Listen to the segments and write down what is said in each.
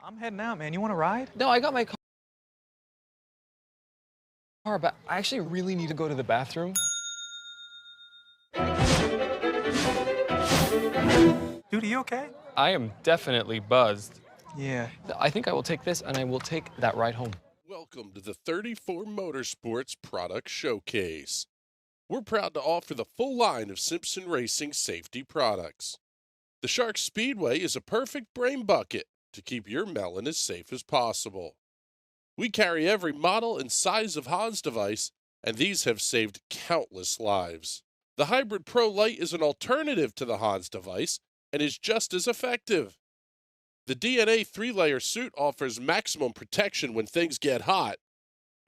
I'm heading out, man. You want to ride? No, I got my car, but I actually really need to go to the bathroom. Dude, are you okay? I am definitely buzzed. Yeah. I think I will take this and I will take that ride home. Welcome to the 34 Motorsports Product Showcase. We're proud to offer the full line of Simpson Racing safety products. The Shark Speedway is a perfect brain bucket to keep your melon as safe as possible. We carry every model and size of Hans device, and these have saved countless lives. The Hybrid Pro Lite is an alternative to the Hans device and is just as effective. The DNA 3-layer suit offers maximum protection when things get hot.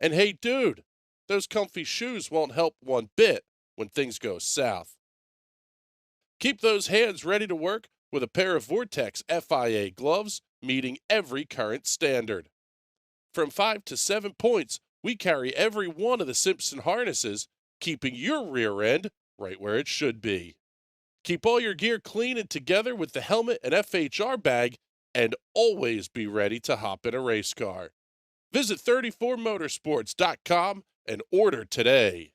And hey dude, those comfy shoes won't help one bit when things go south. Keep those hands ready to work with a pair of Vortex FIA gloves meeting every current standard. From 5 to 7 points, we carry every one of the Simpson harnesses, keeping your rear end right where it should be. Keep all your gear clean and together with the helmet and FHR bag, and always be ready to hop in a race car. Visit 34motorsports.com and order today.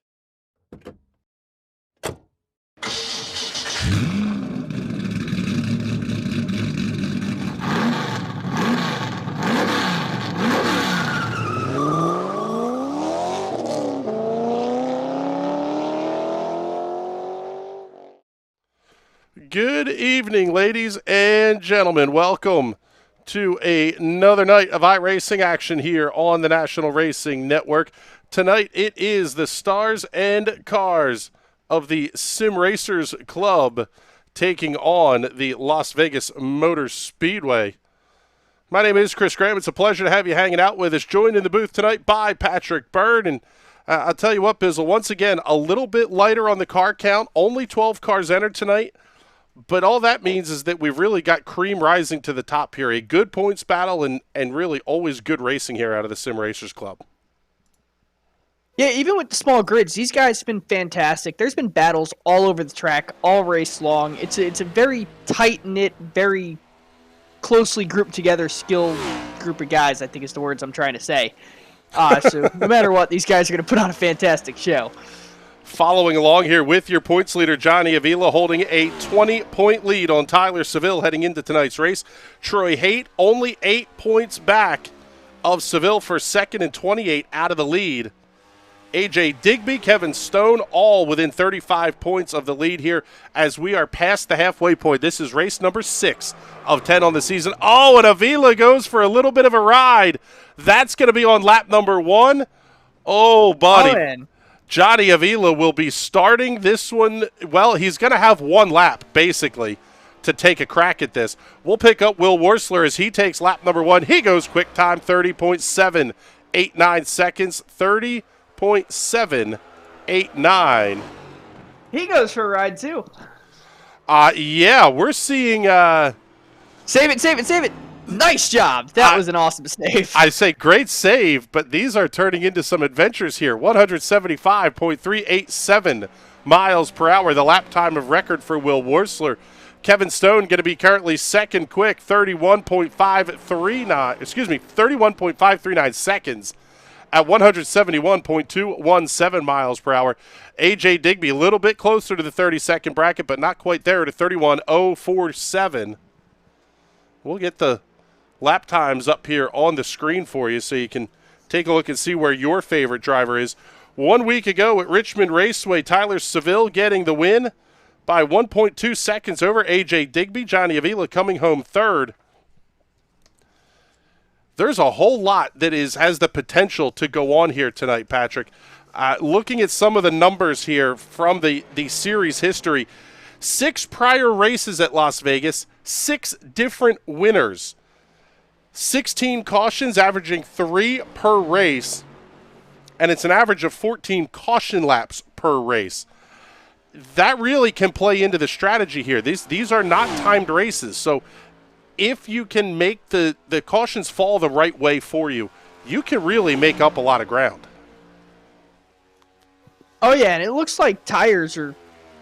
Good evening, ladies and gentlemen. Welcome to another night of iRacing action here on the National Racing Network. Tonight it is the Stars and Cars of the Sim Racers Club taking on the Las Vegas Motor Speedway. My name is Chris Graham. It's a pleasure to have you hanging out with us. Joined in the booth tonight by Patrick Bird. And I'll tell you what, Bizzle, once again, a little bit lighter on the car count. Only 12 cars entered tonight. But all that means is that we've really got cream rising to the top here. A good points battle and really always good racing here out of the Sim Racers Club. Yeah, even with the small grids, these guys have been fantastic. There's been battles all over the track, all race long. It's a very tight-knit, very closely grouped together, skilled group of guys, I think is the words I'm trying to say. So no matter what, these guys are going to put on a fantastic show. Following along here with your points leader, Johnny Avila, holding a 20-point lead on Tyler Seville heading into tonight's race. Troy Haight only 8 points back of Seville for second and 28 out of the lead. AJ Digby, Kevin Stone, all within 35 points of the lead here as we are past the halfway point. This is race number 6 of 10 on the season. Oh, and Avila goes for a little bit of a ride. That's going to be on lap number 1. Oh, buddy. Johnny Avila will be starting this one. Well, he's going to have one lap, basically, to take a crack at this. We'll pick up Will Worsler as he takes lap number 1. He goes quick time, 30.789 seconds. 30.789. He goes for a ride, too. Yeah, we're seeing... Save it! Nice job. That was an awesome save. I say great save, but these are turning into some adventures here. 175.387 miles per hour, the lap time of record for Will Worsler. Kevin Stone going to be currently second quick, 31.539 seconds at 171.217 miles per hour. AJ Digby a little bit closer to the 30-second bracket, but not quite there, to 31.047. We'll get the lap times up here on the screen for you so you can take a look and see where your favorite driver is. 1 week ago at Richmond Raceway, Tyler Seville getting the win by 1.2 seconds over AJ Digby. Johnny Avila coming home third. There's a whole lot that has the potential to go on here tonight, Patrick. Looking at some of the numbers here from the series history, 6 prior races at Las Vegas, 6 different winners. 16 cautions, averaging 3 per race, and it's an average of 14 caution laps per race. That really can play into the strategy here. These are not timed races, so if you can make the cautions fall the right way for you, you can really make up a lot of ground. Oh, yeah, and it looks like tires are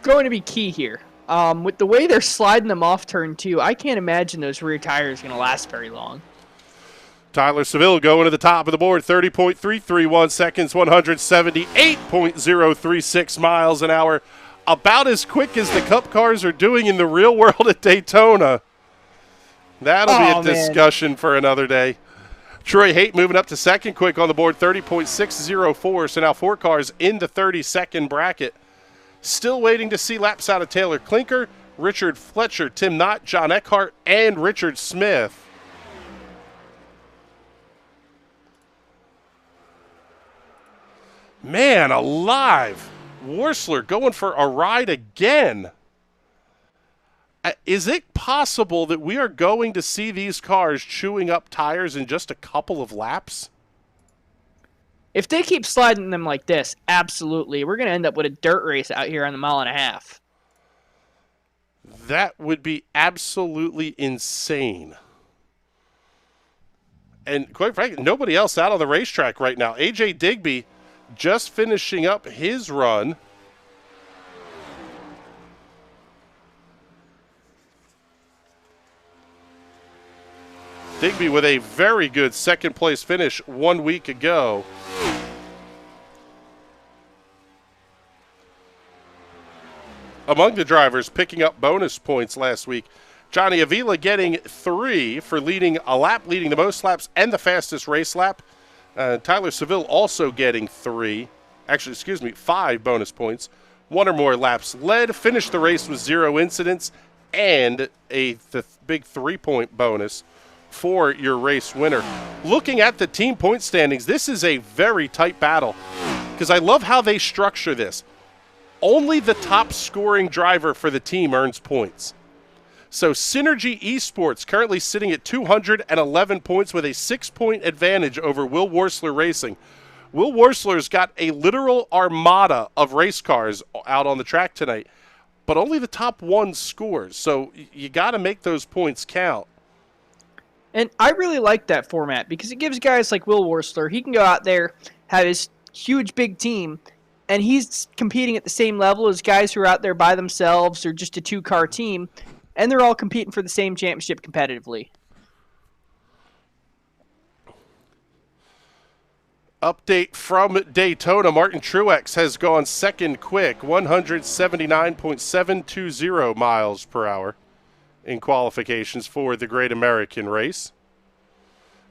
going to be key here. With the way they're sliding them off turn 2, I can't imagine those rear tires are going to last very long. Tyler Seville going to the top of the board, 30.331 seconds, 178.036 miles an hour. About as quick as the Cup cars are doing in the real world at Daytona. That'll be a discussion for another day. Troy Haight moving up to second quick on the board, 30.604. So now 4 cars in the 30-second bracket. Still waiting to see laps out of Taylor Klinker, Richard Fletcher, Tim Knott, John Eckhart, and Richard Smith. Man alive. Worsler going for a ride again. Is it possible that we are going to see these cars chewing up tires in just a couple of laps? If they keep sliding them like this, absolutely. We're going to end up with a dirt race out here on the 1.5 miles. That would be absolutely insane. And quite frankly, nobody else out on the racetrack right now. AJ Digby just finishing up his run. Digby with a very good second place finish 1 week ago. Among the drivers picking up bonus points last week, Johnny Avila getting 3 for leading a lap, leading the most laps and the fastest race lap. Tyler Seville also getting 5 bonus points. 1 or more laps led, finished the race with 0 incidents, and the big 3-point bonus for your race winner. Looking at the team point standings, this is a very tight battle because I love how they structure this. Only the top scoring driver for the team earns points. So Synergy Esports currently sitting at 211 points with a 6-point advantage over Will Worsler Racing. Will Worsler's got a literal armada of race cars out on the track tonight, but only the top 1 scores. So you got to make those points count. And I really like that format because it gives guys like Will Worsler, he can go out there, have his huge big team, and he's competing at the same level as guys who are out there by themselves or just a 2-car team, and they're all competing for the same championship competitively. Update from Daytona. Martin Truex has gone second quick, 179.720 miles per hour in qualifications for the Great American Race.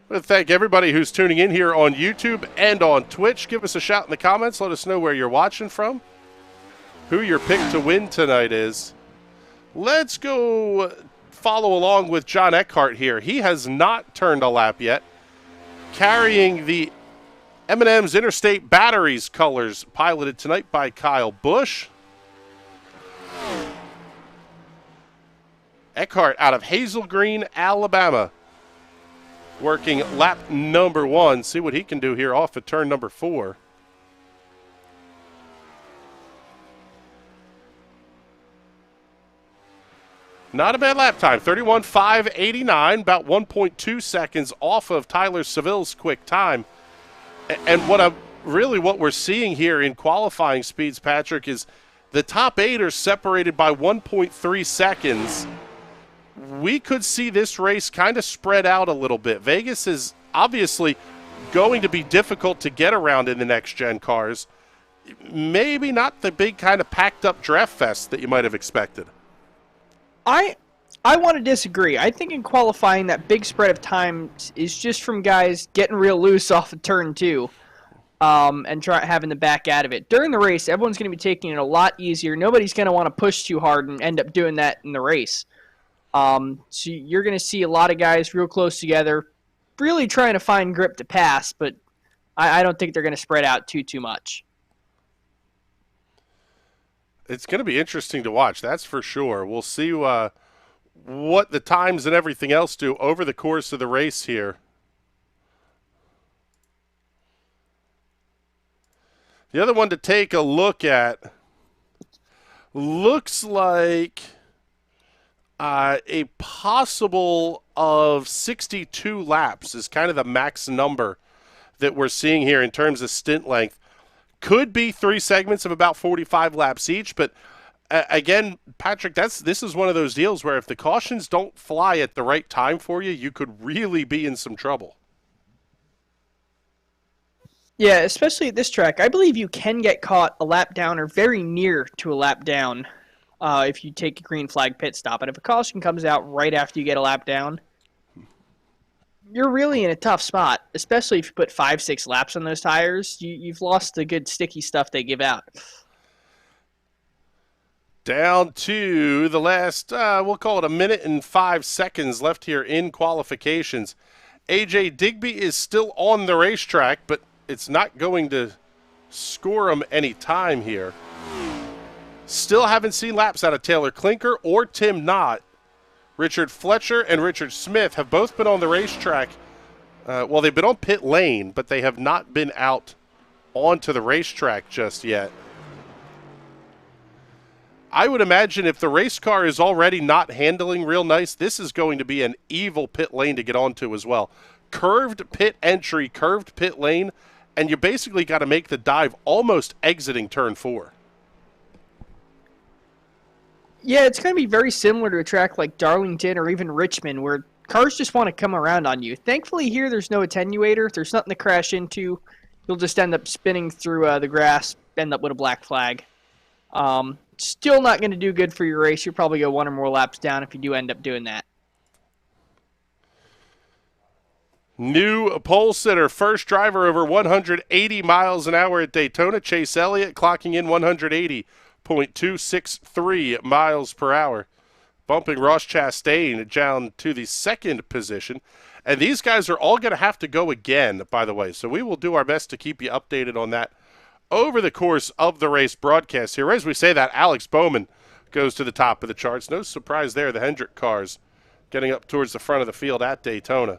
I want to thank everybody who's tuning in here on YouTube and on Twitch. Give us a shout in the comments. Let us know where you're watching from, who your pick to win tonight is. Let's go follow along with John Eckhart here. He has not turned a lap yet, carrying the M&M's Interstate Batteries colors, piloted tonight by Kyle Busch. Eckhart out of Hazel Green, Alabama, working lap number 1. See what he can do here off of turn number 4. Not a bad lap time, 31.589, about 1.2 seconds off of Tyler Seville's quick time. And what we're seeing here in qualifying speeds, Patrick, is the top 8 are separated by 1.3 seconds. We could see this race kind of spread out a little bit. Vegas is obviously going to be difficult to get around in the next-gen cars. Maybe not the big kind of packed-up draft fest that you might have expected. I want to disagree. I think in qualifying, that big spread of time is just from guys getting real loose off of turn 2 and having to back out of it. During the race, everyone's going to be taking it a lot easier. Nobody's going to want to push too hard and end up doing that in the race. So you're going to see a lot of guys real close together, really trying to find grip to pass, but I don't think they're going to spread out too much. It's going to be interesting to watch, that's for sure. We'll see what the times and everything else do over the course of the race here. The other one to take a look at looks like a possible of 62 laps is kind of the max number that we're seeing here in terms of stint length. Could be 3 segments of about 45 laps each, but again, Patrick, this is one of those deals where if the cautions don't fly at the right time for you, you could really be in some trouble. Yeah, especially at this track. I believe you can get caught a lap down or very near to a lap down if you take a green flag pit stop. And if a caution comes out right after you get a lap down, you're really in a tough spot, especially if you put 5-6 laps on those tires. You've lost the good sticky stuff they give out. Down to the last, we'll call it a minute and 5 seconds left here in qualifications. AJ Digby is still on the racetrack, but it's not going to score him any time here. Still haven't seen laps out of Taylor Klinker or Tim Knott. Richard Fletcher and Richard Smith have both been on the racetrack. Well, they've been on pit lane, but they have not been out onto the racetrack just yet. I would imagine if the race car is already not handling real nice, this is going to be an evil pit lane to get onto as well. Curved pit entry, curved pit lane, and you basically got to make the dive almost exiting turn 4. Yeah, it's going to be very similar to a track like Darlington or even Richmond, where cars just want to come around on you. Thankfully here there's no attenuator. There's nothing to crash into. You'll just end up spinning through the grass, end up with a black flag. Still not going to do good for your race. You'll probably go 1 or more laps down if you do end up doing that. New pole sitter, first driver over 180 miles an hour at Daytona. Chase Elliott clocking in 180.263 miles per hour, bumping Ross Chastain down to the 2nd position. And these guys are all going to have to go again, by the way. So we will do our best to keep you updated on that over the course of the race broadcast here. As we say that, Alex Bowman goes to the top of the charts. No surprise there, the Hendrick cars getting up towards the front of the field at Daytona.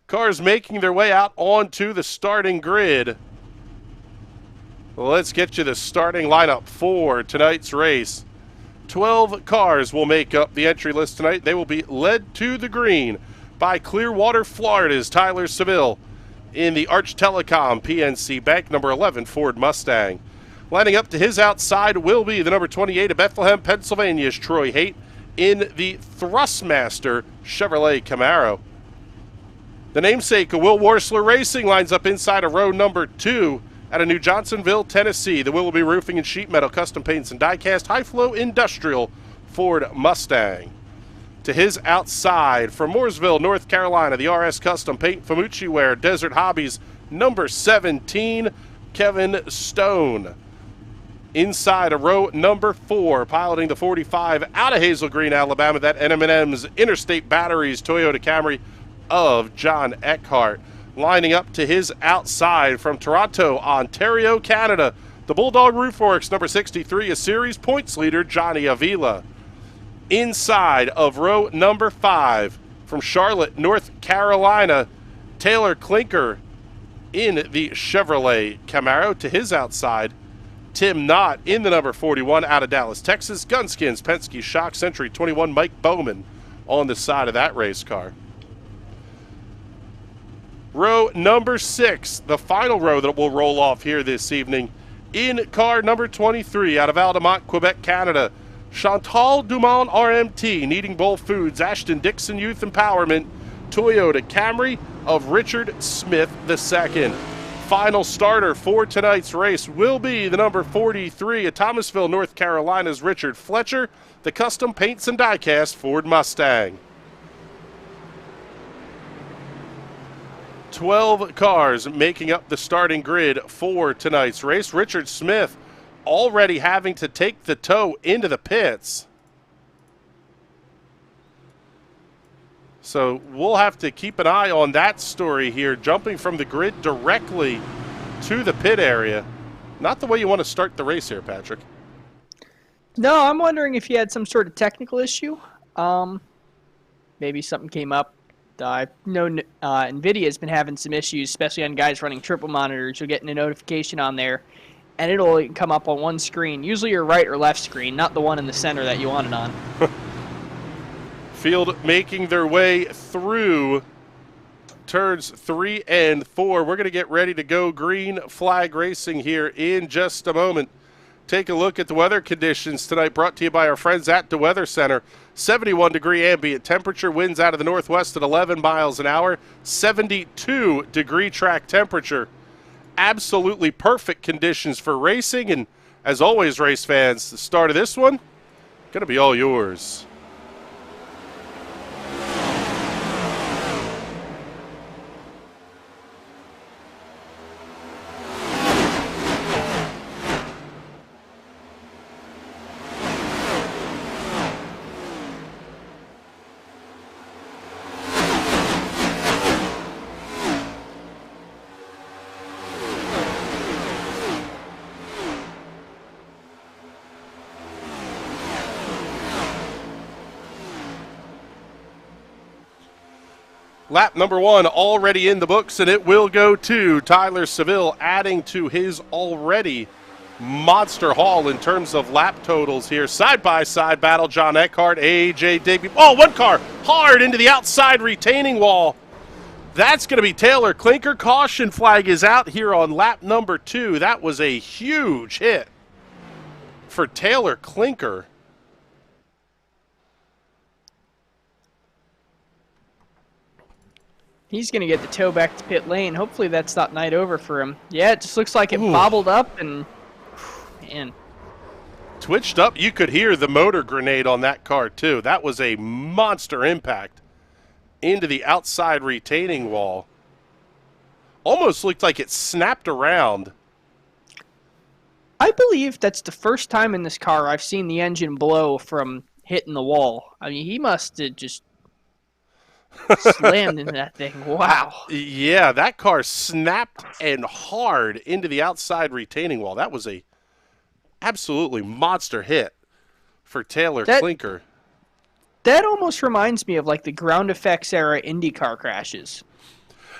Cars making their way out onto the starting grid. Well, let's get you the starting lineup for tonight's race. 12 cars will make up the entry list tonight. They will be led to the green by Clearwater, Florida's Tyler Seville in the Arch Telecom PNC Bank number 11 Ford Mustang. Lining up to his outside will be the number 28 of Bethlehem, Pennsylvania's Troy Haight in the Thrustmaster Chevrolet Camaro. The namesake of Will Worsler Racing lines up inside of row number 2 out of New Johnsonville, Tennessee. The Willoughby Roofing and Sheet Metal Custom Paints and Diecast High Flow Industrial Ford Mustang. To his outside from Mooresville, North Carolina, the RS Custom Paint Famucci Wear Desert Hobbies number 17, Kevin Stone. Inside of row number 4, piloting the 45 out of Hazel Green, Alabama, that M&M's Interstate Batteries Toyota Camry of John Eckhart. Lining up to his outside from Toronto, Ontario, Canada, the Bulldog Roof Works number 63, a series points leader, Johnny Avila. Inside of row number 5 from Charlotte, North Carolina, Taylor Klinker in the Chevrolet Camaro. To his outside, Tim Knott in the number 41 out of Dallas, Texas. Gunskins, Penske Shock Century 21, Mike Bowman on the side of that race car. Row number 6, the final row that will roll off here this evening. In car number 23 out of Aldemont, Quebec, Canada, Chantal Dumont RMT, Kneading Bowl Foods, Ashton Dixon Youth Empowerment, Toyota Camry of Richard Smith II. Final starter for tonight's race will be the number 43 at Thomasville, North Carolina's Richard Fletcher, the Custom Paints and Diecast Ford Mustang. 12 cars making up the starting grid for tonight's race. Richard Smith already having to take the tow into the pits. So we'll have to keep an eye on that story here, jumping from the grid directly to the pit area. Not the way you want to start the race here, Patrick. No, I'm wondering if you had some sort of technical issue. Maybe something came up. I know NVIDIA has been having some issues, especially on guys running triple monitors. You'll get a notification on there, and it'll come up on one screen, usually your right or left screen, not the one in the center that you want it on. Field making their way through turns 3 and 4. We're going to get ready to go green flag racing here in just a moment. take a look at the weather conditions tonight, brought to you by our friends at the Weather Center. 71-degree ambient temperature, winds out of the northwest at 11 miles an hour, 72-degree track temperature. Absolutely perfect conditions for racing, and as always, race fans, the start of this one, going to be all yours. Lap number 1 already in the books, and it will go to Tyler Seville, adding to his already monster haul in terms of lap totals here. Side-by-side battle, John Eckhart, A.J. Digby. Oh, one car hard into the outside retaining wall. That's going to be Taylor Clinker. Caution flag is out here on lap number 2. That was a huge hit for Taylor Clinker. He's going to get the tow back to pit lane. Hopefully that's not night over for him. Yeah, it just looks like it bobbled up and, man. Twitched up. You could hear the motor grenade on that car, too. That was a monster impact into the outside retaining wall. Almost looked like it snapped around. I believe that's the first time in this car I've seen the engine blow from hitting the wall. I mean, he must have just slammed into that thing. Wow. Yeah, that car snapped and hard into the outside retaining wall. That was a absolutely monster hit for Taylor Clinker. That almost reminds me of like the ground effects era IndyCar crashes.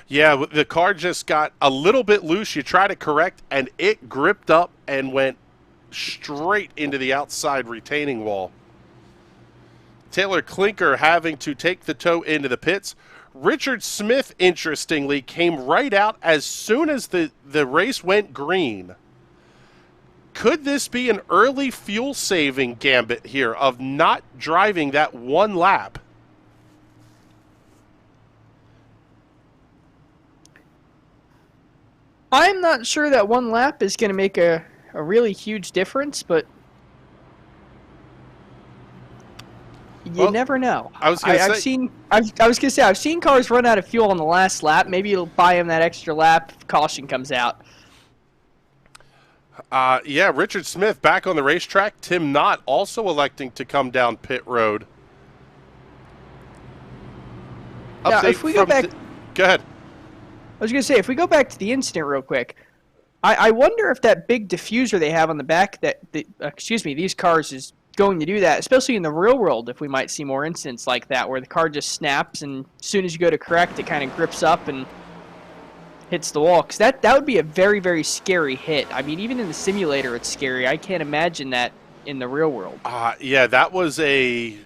Yeah, the car just got a little bit loose. You try to correct, and it gripped up and went straight into the outside retaining wall. Taylor Clinker having to take the tow into the pits. Richard Smith, interestingly, came right out as soon as the race went green. Could this be an early fuel-saving gambit here of not driving that one lap? I'm not sure that one lap is going to make a really huge difference, but you never know. I've seen cars run out of fuel on the last lap. Maybe it'll buy him that extra lap if caution comes out. Yeah, Richard Smith back on the racetrack. Tim Knott also electing to come down pit road. Now, if we go back, go ahead. I was going to say, if we go back to the incident real quick, I wonder if that big diffuser they have on the back these cars is going to do that, especially in the real world, if we might see more incidents like that where the car just snaps and as soon as you go to correct, it kind of grips up and hits the wall. Because that would be a very, very scary hit. I mean, even in the simulator, it's scary. I can't imagine that in the real world. Yeah, that was a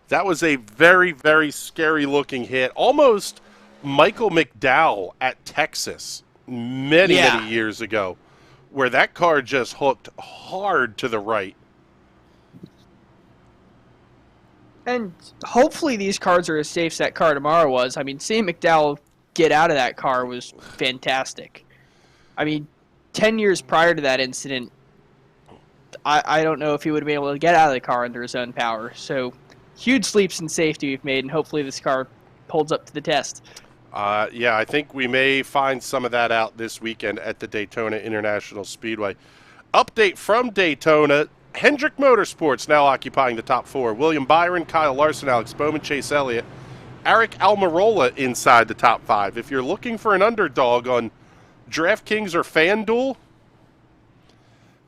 very, very scary looking hit. Almost Michael McDowell at Texas many years ago, where that car just hooked hard to the right. And hopefully these cars are as safe as that car tomorrow was. I mean, seeing McDowell get out of that car was fantastic. I mean, 10 years prior to that incident, I don't know if he would have been able to get out of the car under his own power. So, huge leaps in safety we've made, and hopefully this car holds up to the test. Yeah, I think we may find some of that out this weekend at the Daytona International Speedway. Update from Daytona. Hendrick Motorsports now occupying the top 4. William Byron, Kyle Larson, Alex Bowman, Chase Elliott, Eric Almirola inside the top 5. If you're looking for an underdog on DraftKings or FanDuel,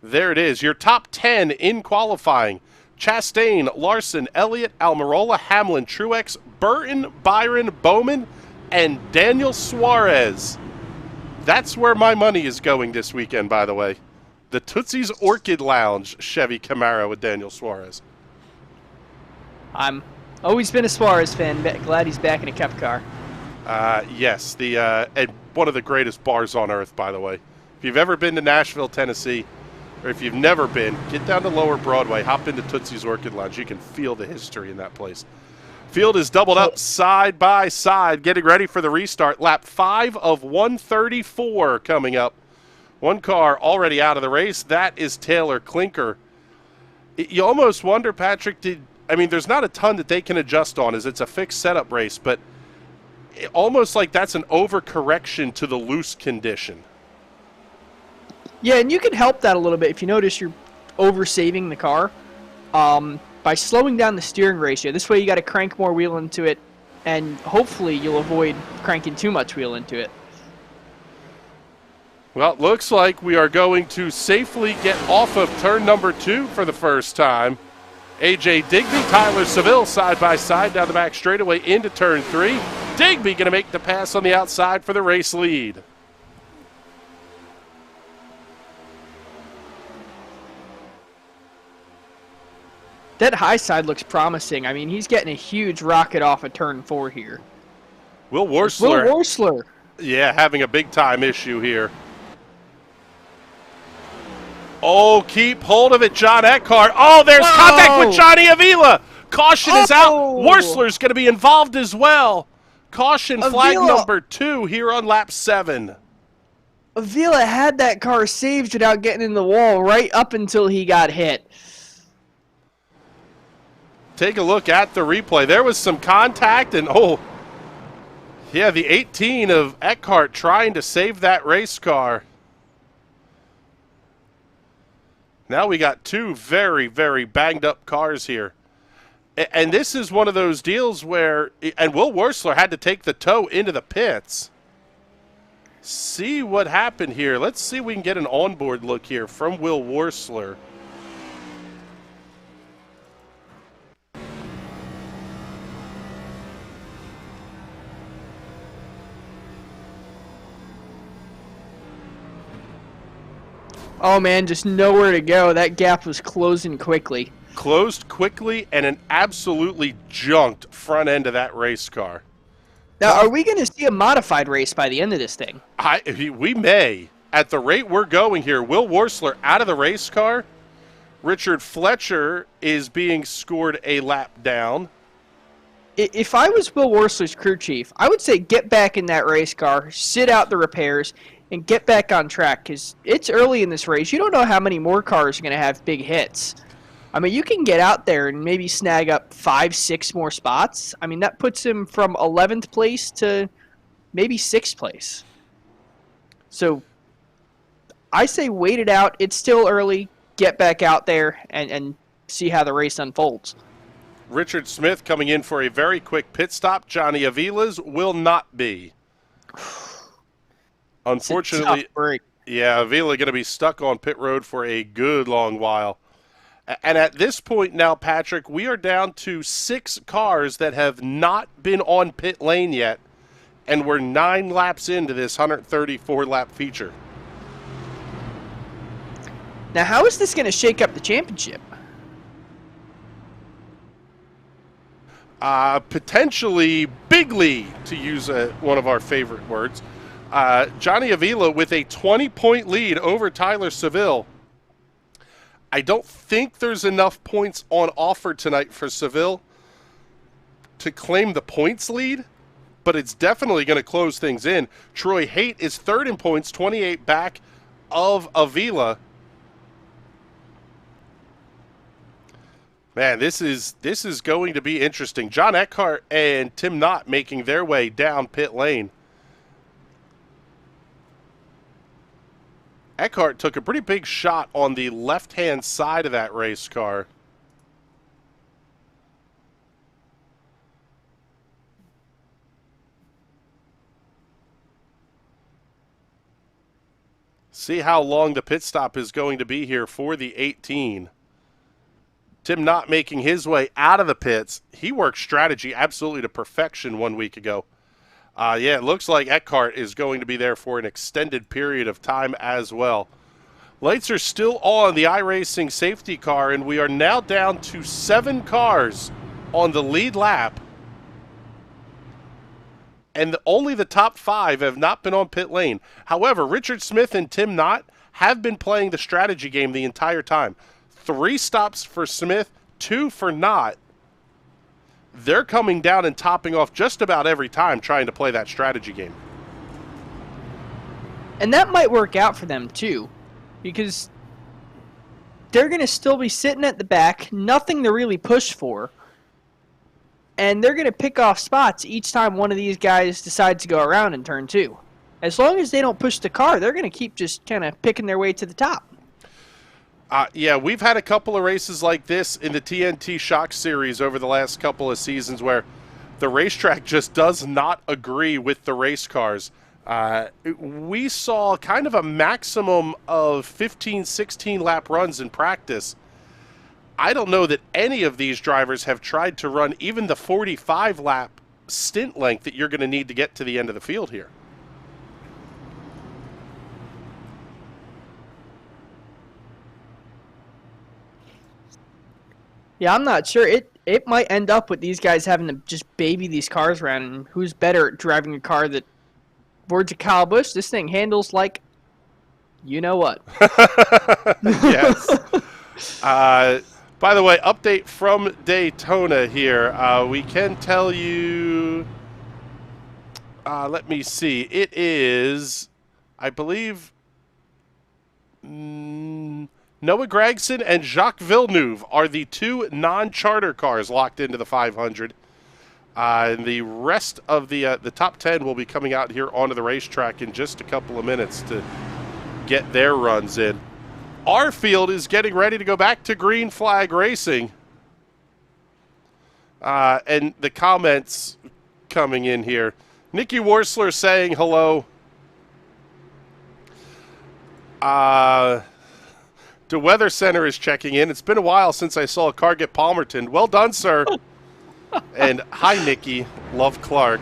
there it is. Your top 10 in qualifying. Chastain, Larson, Elliott, Almirola, Hamlin, Truex, Burton, Byron, Bowman, and Daniel Suarez. That's where my money is going this weekend, by the way. The Tootsie's Orchid Lounge Chevy Camaro with Daniel Suarez. I'm always been a Suarez fan. Glad he's back in a Cup car. Yes, and one of the greatest bars on earth, by the way. If you've ever been to Nashville, Tennessee, or if you've never been, get down to Lower Broadway, hop into Tootsie's Orchid Lounge. You can feel the history in that place. Field is doubled up side by side, getting ready for the restart. Lap 5 of 134 coming up. One car already out of the race. That is Taylor Klinker. You almost wonder, Patrick, there's not a ton that they can adjust on as it's a fixed setup race, but almost like that's an overcorrection to the loose condition. Yeah, and you can help that a little bit if you notice you're over-saving the car by slowing down the steering ratio. This way you got to crank more wheel into it, and hopefully you'll avoid cranking too much wheel into it. Well, it looks like we are going to safely get off of turn number 2 for the first time. A.J. Digby, Tyler Seville side by side down the back straightaway into turn 3. Digby going to make the pass on the outside for the race lead. That high side looks promising. I mean, he's getting a huge rocket off of turn 4 here. Will Worsler. Will Worsler. Yeah, having a big-time issue here. Oh, keep hold of it, John Eckhart. Oh, there's contact with Johnny Avila. Caution is out. Worsler's going to be involved as well. Caution flag number 2 here on lap 7. Avila had that car saved without getting in the wall right up until he got hit. Take a look at the replay. There was some contact, and yeah, the 18 of Eckhart trying to save that race car. Now we got 2 very, very banged up cars here. And this is one of those deals where, and Will Worsler had to take the tow into the pits. See what happened here. Let's see if we can get an onboard look here from Will Worsler. Oh, man, just nowhere to go. That gap was closing quickly. Closed quickly, and an absolutely junked front end of that race car. Now, are we going to see a modified race by the end of this thing? We may. At the rate we're going here, Will Worsler out of the race car. Richard Fletcher is being scored a lap down. If I was Will Worsler's crew chief, I would say get back in that race car, sit out the repairs, and get back on track, because it's early in this race. You don't know how many more cars are going to have big hits. I mean, you can get out there and maybe snag up 5, 6 more spots. I mean, that puts him from 11th place to maybe 6th place. So I say wait it out. It's still early. Get back out there and see how the race unfolds. Richard Smith coming in for a very quick pit stop. Johnny Avila's will not be. Unfortunately, yeah, Avila going to be stuck on pit road for a good long while. And at this point now, Patrick, we are down to 6 cars that have not been on pit lane yet, and we're 9 laps into this 134-lap feature. Now, how is this going to shake up the championship? Potentially bigly, to use one of our favorite words. Johnny Avila with a 20-point lead over Tyler Seville. I don't think there's enough points on offer tonight for Seville to claim the points lead, but it's definitely going to close things in. Troy Haight is 3rd in points, 28 back of Avila. Man, this is going to be interesting. John Eckhart and Tim Knott making their way down pit lane. Eckhart took a pretty big shot on the left-hand side of that race car. See how long the pit stop is going to be here for the 18. Tim Knott making his way out of the pits. He worked strategy absolutely to perfection 1 week ago. Yeah, it looks like Eckhart is going to be there for an extended period of time as well. Lights are still on the iRacing safety car, and we are now down to 7 cars on the lead lap. And only the top 5 have not been on pit lane. However, Richard Smith and Tim Knott have been playing the strategy game the entire time. 3 stops for Smith, 2 for Knott. They're coming down and topping off just about every time trying to play that strategy game. And that might work out for them, too, because they're going to still be sitting at the back, nothing to really push for, and they're going to pick off spots each time one of these guys decides to go around in turn 2. As long as they don't push the car, they're going to keep just kind of picking their way to the top. Yeah, we've had a couple of races like this in the TNT Shock Series over the last couple of seasons where the racetrack just does not agree with the race cars. We saw kind of a maximum of 15, 16 lap runs in practice. I don't know that any of these drivers have tried to run even the 45 lap stint length that you're going to need to get to the end of the field here. Yeah, I'm not sure. It might end up with these guys having to just baby these cars around, and who's better at driving a car that, words of Kyle Busch, this thing handles like you know what. Yes. By the way, update from Daytona here. We can tell you, let me see. It is, I believe, Noah Gragson and Jacques Villeneuve are the 2 non-charter cars locked into the 500. And the rest of the top 10 will be coming out here onto the racetrack in just a couple of minutes to get their runs in. Our field is getting ready to go back to green flag racing. And the comments coming in here. Nikki Worsler saying hello. The Weather Center is checking in. It's been a while since I saw a car get Palmerton. Well done, sir. And hi, Nikki. Love Clark.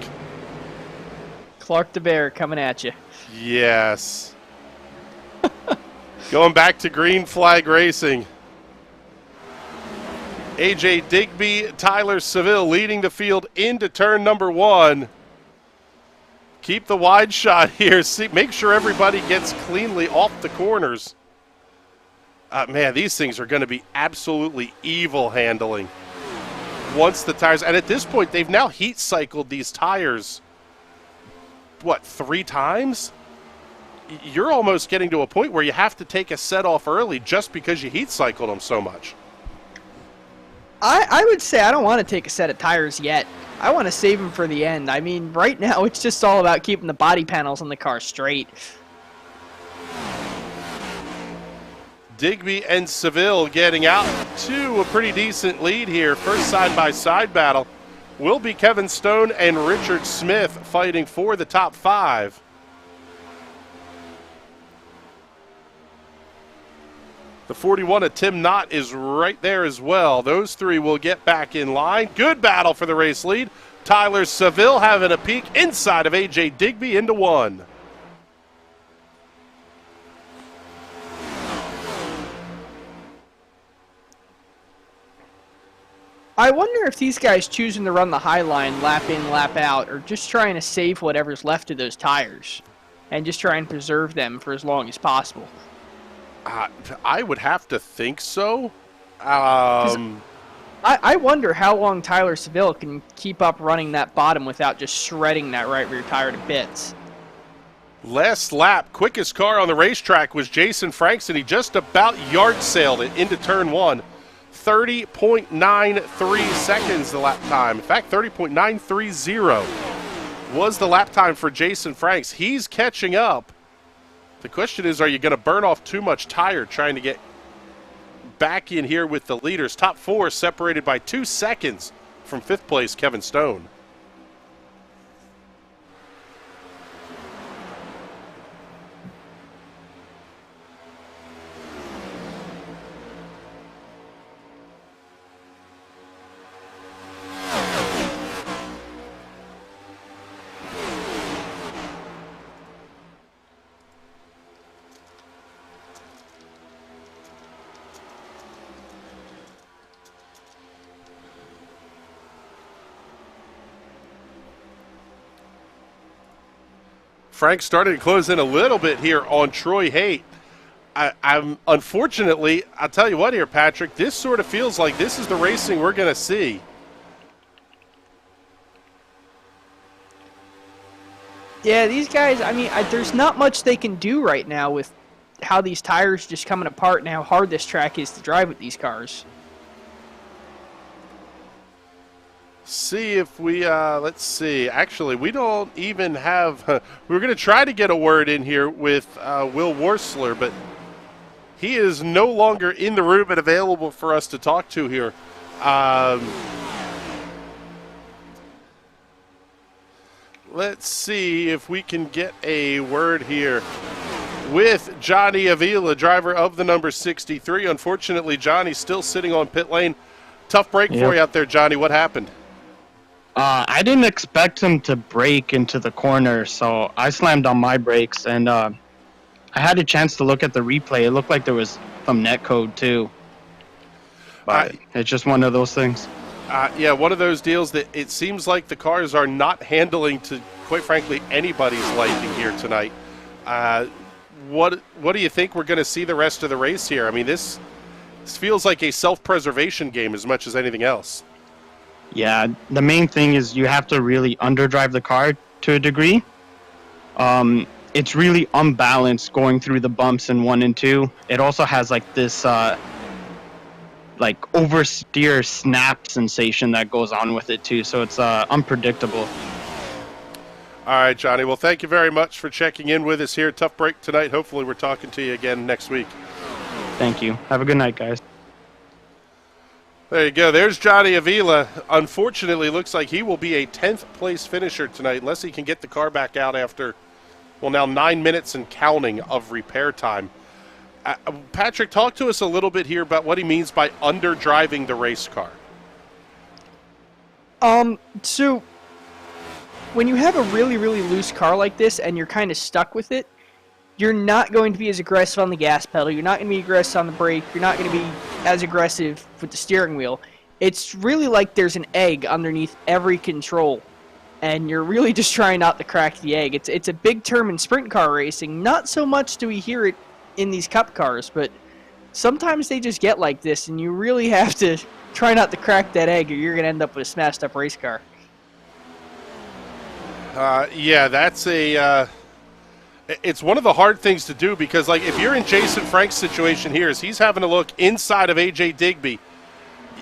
Clark the Bear coming at you. Yes. Going back to green flag racing. AJ Digby, Tyler Seville leading the field into turn number 1. Keep the wide shot here. See, make sure everybody gets cleanly off the corners. Man, these things are going to be absolutely evil handling once the tires. And at this point, they've now heat cycled these tires, what, 3 times? You're almost getting to a point where you have to take a set off early just because you heat cycled them so much. I would say I don't want to take a set of tires yet. I want to save them for the end. I mean, right now it's just all about keeping the body panels on the car straight. Digby and Seville getting out to a pretty decent lead here. First side-by-side battle will be Kevin Stone and Richard Smith fighting for the top 5. The 41 of Tim Knott is right there as well. Those 3 will get back in line. Good battle for the race lead. Tyler Seville having a peek inside of AJ Digby into 1. I wonder if these guys choosing to run the high line lap in, lap out, or just trying to save whatever's left of those tires and just try and preserve them for as long as possible. I would have to think so. I wonder how long Tyler Seville can keep up running that bottom without just shredding that right rear tire to bits. Last lap, quickest car on the racetrack was Jason Frankson. He just about yard sailed it into turn 1. 30.93 seconds the lap time. In fact, 30.930 was the lap time for Jason Franks. He's catching up. The question is, are you going to burn off too much tire trying to get back in here with the leaders? Top 4 separated by 2 seconds from 5th place Kevin Stone. Frank starting to close in a little bit here on Troy Haight. I'm unfortunately, I'll tell you what here, Patrick, this sort of feels like this is the racing we're going to see. Yeah, these guys, I mean, there's not much they can do right now with how these tires just coming apart and how hard this track is to drive with these cars. See if we, let's see. Actually, we don't even have, we were going to try to get a word in here with Will Worsler, but he is no longer in the room and available for us to talk to here. Let's see if we can get a word here with Johnny Avila, driver of the number 63. Unfortunately, Johnny's still sitting on pit lane. Tough break for you out there, Johnny. What happened? I didn't expect him to brake into the corner, so I slammed on my brakes, and I had a chance to look at the replay. It looked like there was some net code, too. But it's just one of those things. Yeah, one of those deals that it seems like the cars are not handling to, quite frankly, anybody's liking here tonight. What do you think we're going to see the rest of the race here? I mean, this feels like a self-preservation game as much as anything else. Yeah, the main thing is you have to really underdrive the car to a degree. It's really unbalanced going through the bumps in 1 and 2. It also has like this like oversteer snap sensation that goes on with it too, so it's unpredictable. All right, Johnny. Well, thank you very much for checking in with us here. Tough break tonight. Hopefully we're talking to you again next week. Thank you. Have a good night, guys. There you go. There's Johnny Avila. Unfortunately, looks like he will be a 10th place finisher tonight unless he can get the car back out after, well, now 9 minutes and counting of repair time. Patrick, talk to us a little bit here about what he means by underdriving the race car. So when you have a really, really loose car like this and you're kind of stuck with it, you're not going to be as aggressive on the gas pedal. You're not going to be aggressive on the brake. You're not going to be as aggressive with the steering wheel. It's really like there's an egg underneath every control, and you're really just trying not to crack the egg. It's a big term in sprint car racing. Not so much do we hear it in these cup cars, but sometimes they just get like this, and you really have to try not to crack that egg or you're going to end up with a smashed up race car. Yeah, that's it's one of the hard things to do because, like, if you're in Jason Frank's situation here, as he's having to look inside of AJ Digby,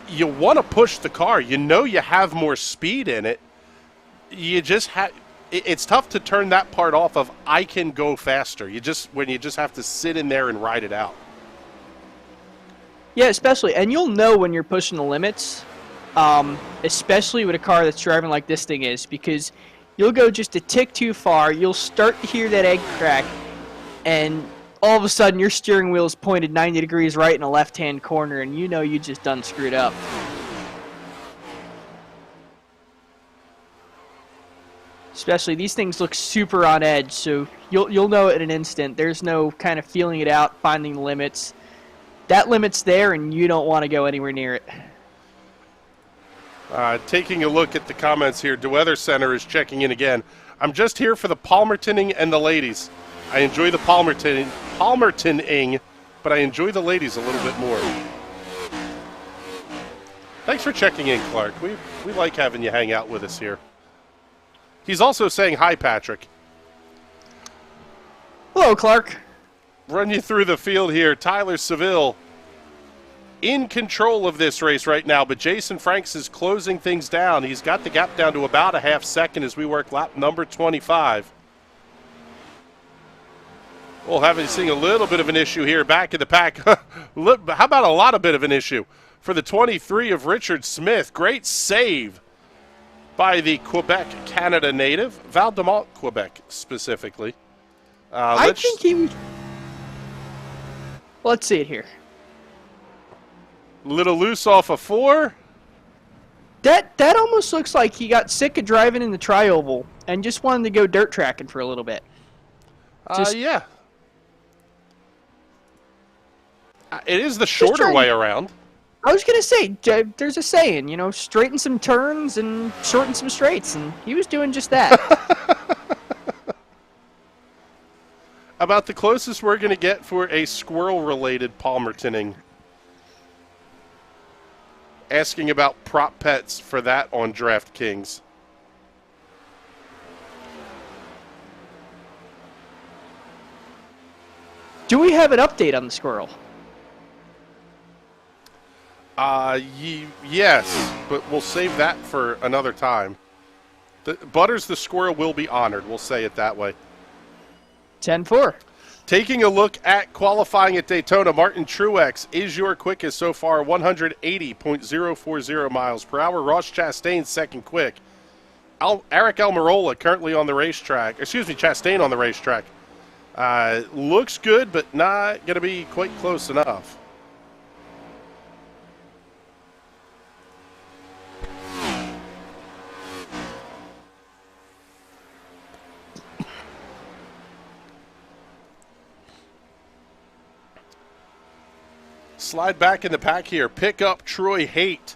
you want to push the car. You know you have more speed in it. You just have. It's tough to turn that part off of I can go faster. When you just have to sit in there and ride it out. Yeah, especially, and you'll know when you're pushing the limits, especially with a car that's driving like this thing is, because you'll go just a tick too far, you'll start to hear that egg crack, and all of a sudden your steering wheel is pointed 90 degrees right in a left-hand corner, and you know you just done screwed up. Especially, these things look super on edge, so you'll know it in an instant. There's no kind of feeling it out, finding the limits. That limit's there, and you don't want to go anywhere near it. Taking a look at the comments here, DeWeather Center is checking in again. I'm just here for the Palmertoning and the ladies. I enjoy the Palmertoning, but I enjoy the ladies a little bit more. Thanks for checking in, Clark. We like having you hang out with us here. He's also saying hi, Patrick. Hello, Clark. Run you through the field here. Tyler Seville in control of this race right now, but Jason Franks is closing things down. He's got the gap down to about a half second as we work lap number 25. Well, seeing a little bit of an issue here back in the pack. How about a lot of bit of an issue for the 23 of Richard Smith. Great save by the Quebec, Canada native, Val-de-Mont, Quebec specifically. I think he was... Let's see it here. Little loose off a 4. That almost looks like he got sick of driving in the tri-oval and just wanted to go dirt tracking for a little bit. Yeah. It is the shorter way around. I was going to say, there's a saying, you know, straighten some turns and shorten some straights, and he was doing just that. About the closest we're going to get for a squirrel-related Palmertoning. Asking about prop pets for that on DraftKings. Do we have an update on the squirrel? Yes, but we'll save that for another time. Butters the squirrel will be honored, we'll say it that way. 10-4. Taking a look at qualifying at Daytona, Martin Truex is your quickest so far, 180.040 miles per hour. Ross Chastain's second quick. Eric Almirola currently on the racetrack. Chastain on the racetrack. Looks good, but not going to be quite close enough. Slide back in the pack here. Pick up Troy Haight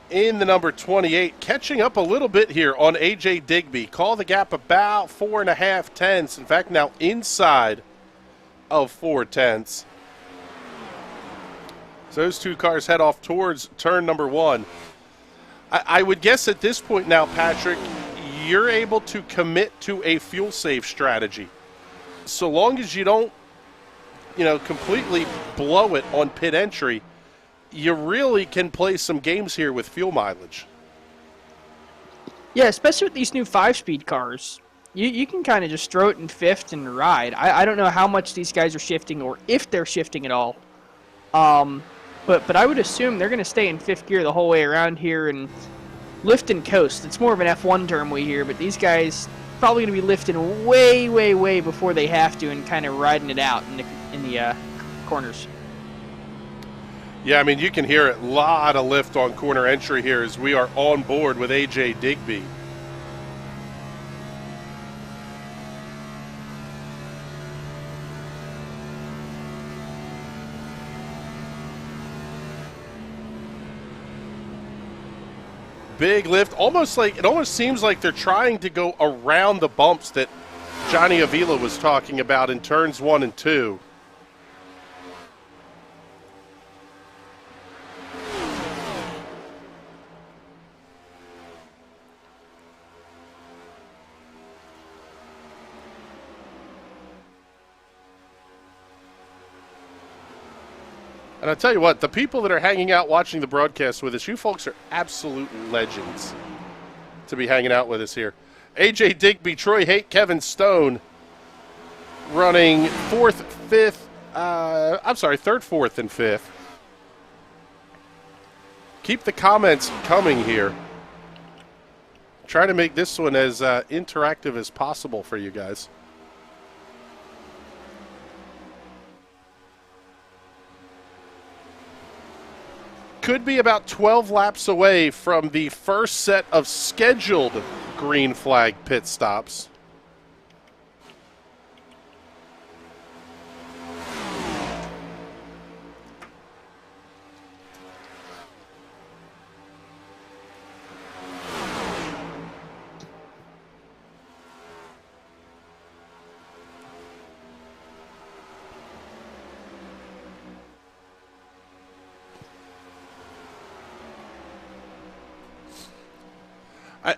in the number 28. Catching up a little bit here on A.J. Digby. Call the gap about 4.5 tenths. In fact, now inside of 4 tenths. So those two cars head off towards turn number 1. I would guess at this point now, Patrick, you're able to commit to a fuel save strategy. So long as you don't completely blow it on pit entry, you really can play some games here with fuel mileage. Yeah, especially with these new 5-speed cars. You can kind of just throw it in fifth and ride. I don't know how much these guys are shifting or if they're shifting at all. But I would assume they're going to stay in fifth gear the whole way around here and lift and coast. It's more of an F1 term we hear, but these guys probably going to be lifting way, way, way before they have to and kind of riding it out in the corners. Yeah, I mean, you can hear it. A lot of lift on corner entry here as we are on board with A.J. Digby. Big lift, it almost seems like they're trying to go around the bumps that Johnny Avila was talking about in turns 1 and 2. And I'll tell you what, the people that are hanging out watching the broadcast with us, you folks are absolute legends to be hanging out with us here. A.J. Digby, Troy Haight, Kevin Stone running third, fourth, and fifth. Keep the comments coming here. Try to make this one as interactive as possible for you guys. Could be about 12 laps away from the first set of scheduled green flag pit stops.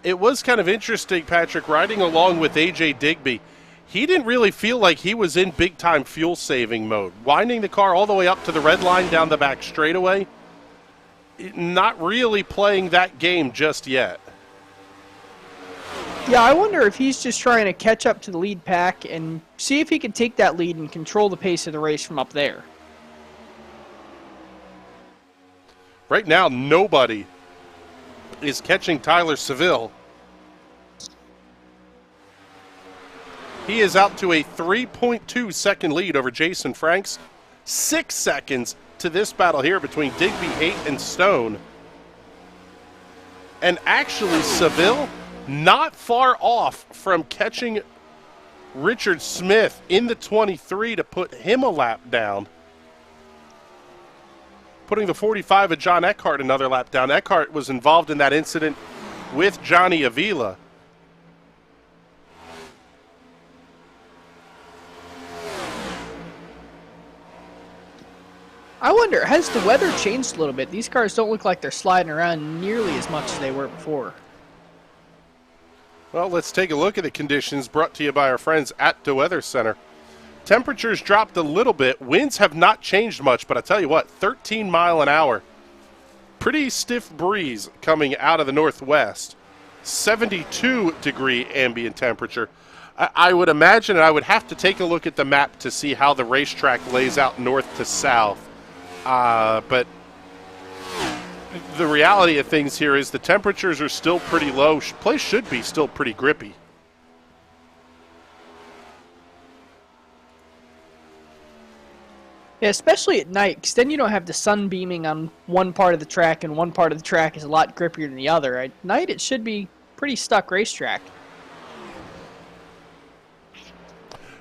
It was kind of interesting, Patrick, riding along with A.J. Digby. He didn't really feel like he was in big-time fuel-saving mode. Winding the car all the way up to the red line down the back straightaway, not really playing that game just yet. Yeah, I wonder if he's just trying to catch up to the lead pack and see if he can take that lead and control the pace of the race from up there. Right now, nobody is catching Tyler Seville. He is out to a 3.2 second lead over Jason Franks. 6 seconds to this battle here between Digby, Haight, and Stone. And actually, Seville not far off from catching Richard Smith in the 23 to put him a lap down. Putting the 45 of John Eckhardt another lap down. Eckhardt was involved in that incident with Johnny Avila. I wonder, has the weather changed a little bit? These cars don't look like they're sliding around nearly as much as they were before. Well, let's take a look at the conditions brought to you by our friends at the Weather Center. Temperatures dropped a little bit. Winds have not changed much, but I tell you what, 13 mile an hour. Pretty stiff breeze coming out of the northwest. 72-degree ambient temperature. I would imagine, and I would have to take a look at the map to see how the racetrack lays out north to south. But the reality of things here is the temperatures are still pretty low. Place should be still pretty grippy. Yeah, especially at night, because then you don't have the sun beaming on one part of the track, and one part of the track is a lot grippier than the other. At night, it should be pretty stuck racetrack.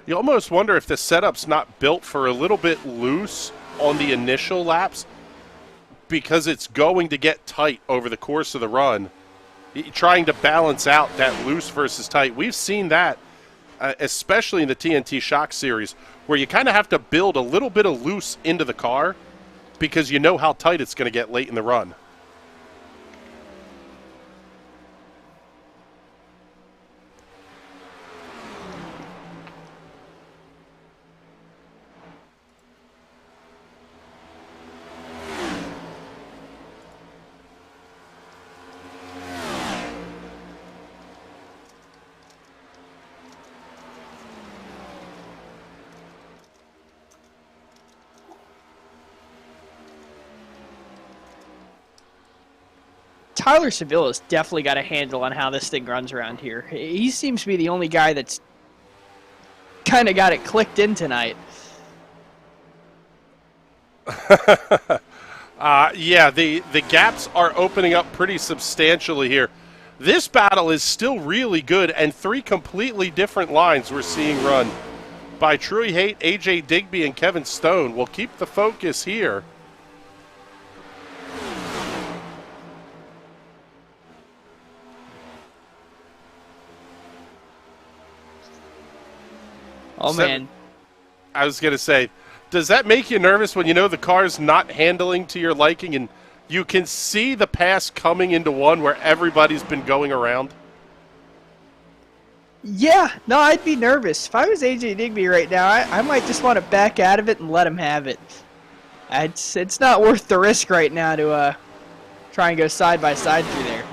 You almost wonder if the setup's not built for a little bit loose on the initial laps because it's going to get tight over the course of the run. Trying to balance out that loose versus tight. We've seen that, especially in the TNT Shock Series, where you kind of have to build a little bit of loose into the car because you know how tight it's going to get late in the run. Tyler Seville has definitely got a handle on how this thing runs around here. He seems to be the only guy that's kind of got it clicked in tonight. Yeah, the gaps are opening up pretty substantially here. This battle is still really good, and three completely different lines we're seeing run by Truey Haight, AJ Digby, and Kevin Stone. We'll keep the focus here. Oh, man. I was going to say, does that make you nervous when you know the car's not handling to your liking and you can see the pass coming into one where everybody's been going around? Yeah, no, I'd be nervous. If I was AJ Digby right now, I might just want to back out of it and let him have it. It's not worth the risk right now to try and go side by side through there.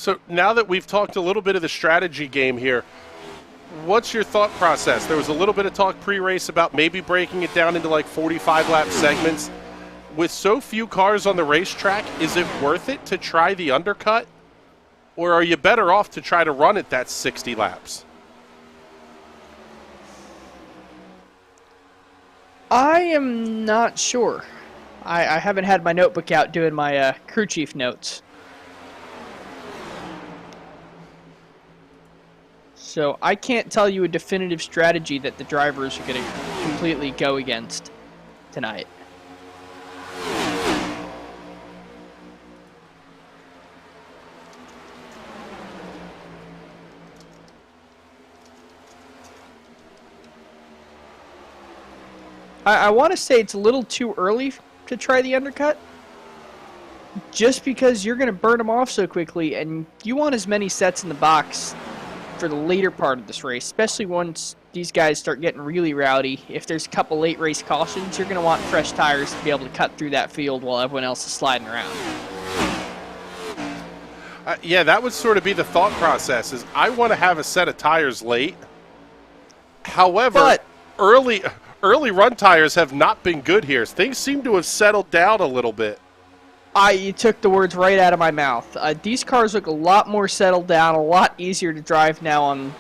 So now that we've talked a little bit of the strategy game here, what's your thought process? There was a little bit of talk pre-race about maybe breaking it down into like 45-lap segments. With so few cars on the racetrack, is it worth it to try the undercut? Or are you better off to try to run it that 60 laps? I am not sure. I haven't had my notebook out doing my crew chief notes. So I can't tell you a definitive strategy that the drivers are going to completely go against tonight. I want to say it's a little too early to try the undercut, just because you're going to burn them off so quickly, and you want as many sets in the box for the later part of this race, especially once these guys start getting really rowdy. If there's a couple late race cautions, you're going to want fresh tires to be able to cut through that field while everyone else is sliding around. Yeah, that would sort of be the thought process, is I want to have a set of tires late. However, early run tires have not been good here. Things seem to have settled down a little bit. You took the words right out of my mouth. These cars look a lot more settled down, a lot easier to drive now on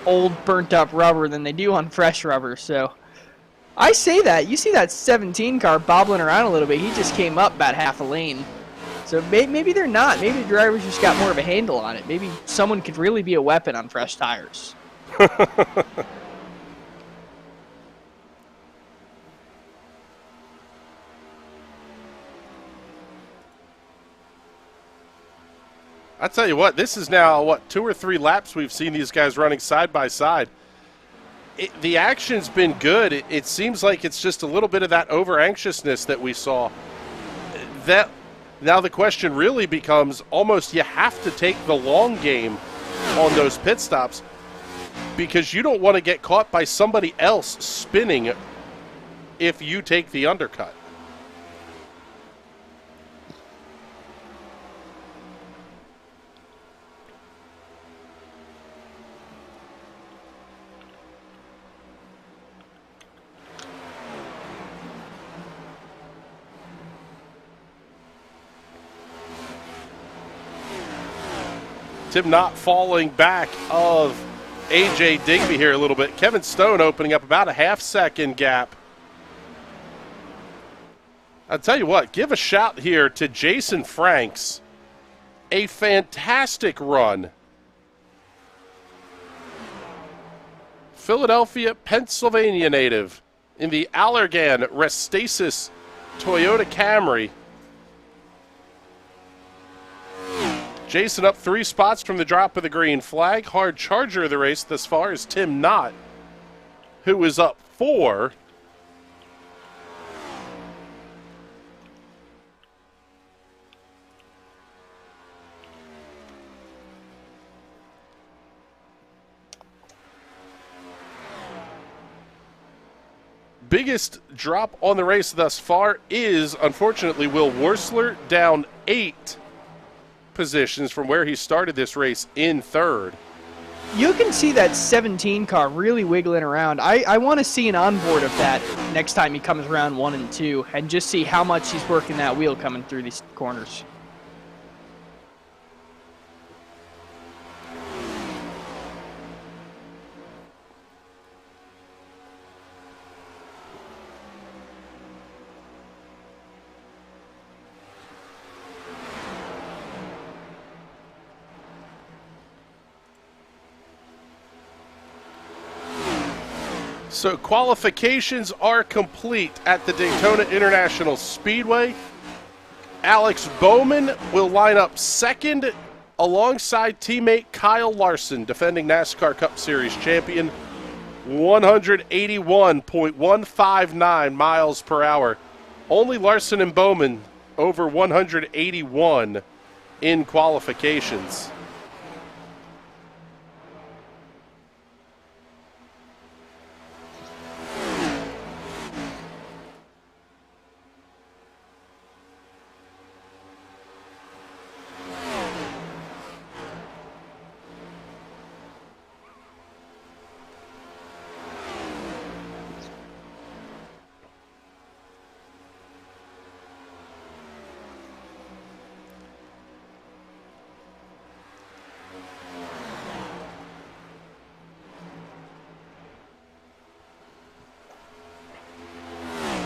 old, burnt-up rubber than they do on fresh rubber. So I say that. You see that 17 car bobbling around a little bit. He just came up about half a lane. So maybe they're not. Maybe the drivers just got more of a handle on it. Maybe someone could really be a weapon on fresh tires. I tell you what, this is now, what, 2 or 3 laps we've seen these guys running side by side. The action's been good. It seems like it's just a little bit of that over-anxiousness that we saw. Now the question really becomes almost you have to take the long game on those pit stops because you don't want to get caught by somebody else spinning if you take the undercut. Tim Knott falling back of A.J. Digby here a little bit. Kevin Stone opening up about a half-second gap. I'll tell you what, give a shout here to Jason Franks. A fantastic run. Philadelphia, Pennsylvania native in the Allergan Restasis Toyota Camry. Jason up 3 spots from the drop of the green flag. Hard charger of the race thus far is Tim Knott, who is up 4. Biggest drop on the race thus far is, unfortunately, Will Worsler down 8 positions from where he started this race in 3rd. You can see that 17 car really wiggling around. I want to see an onboard of that next time he comes around 1 and 2 and just see how much he's working that wheel coming through these corners. So qualifications are complete at the Daytona International Speedway. Alex Bowman will line up 2nd alongside teammate Kyle Larson, defending NASCAR Cup Series champion, 181.159 miles per hour. Only Larson and Bowman over 181 in qualifications.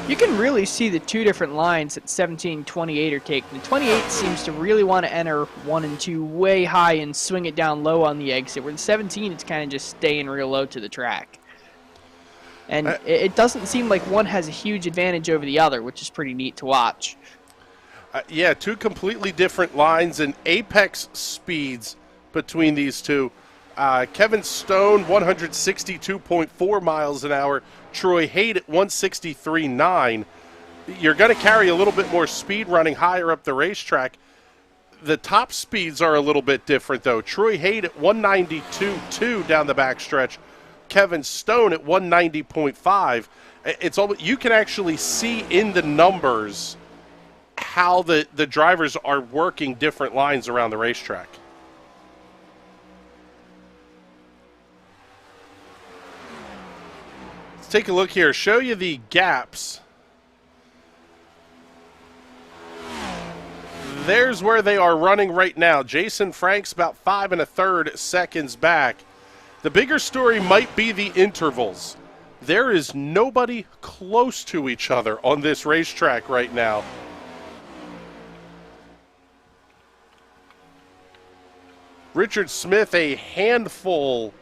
You can really see the 2 different lines that 17 and 28 are taking. The 28 seems to really want to enter 1 and 2 way high and swing it down low on the exit, where the 17 it's kind of just staying real low to the track. And it doesn't seem like one has a huge advantage over the other, which is pretty neat to watch. Yeah, 2 completely different lines and apex speeds between these two. Kevin Stone, 162.4 miles an hour. Troy Haight at 163.9. You're going to carry a little bit more speed running higher up the racetrack. The top speeds are a little bit different, though. Troy Haight at 192.2 down the backstretch. Kevin Stone at 190.5. It's all, you can actually see in the numbers how the drivers are working different lines around the racetrack. Let's take a look here. Show you the gaps. There's where they are running right now. Jason Franks about 5 1/3 seconds back. The bigger story might be the intervals. There is nobody close to each other on this racetrack right now. Richard Smith a handful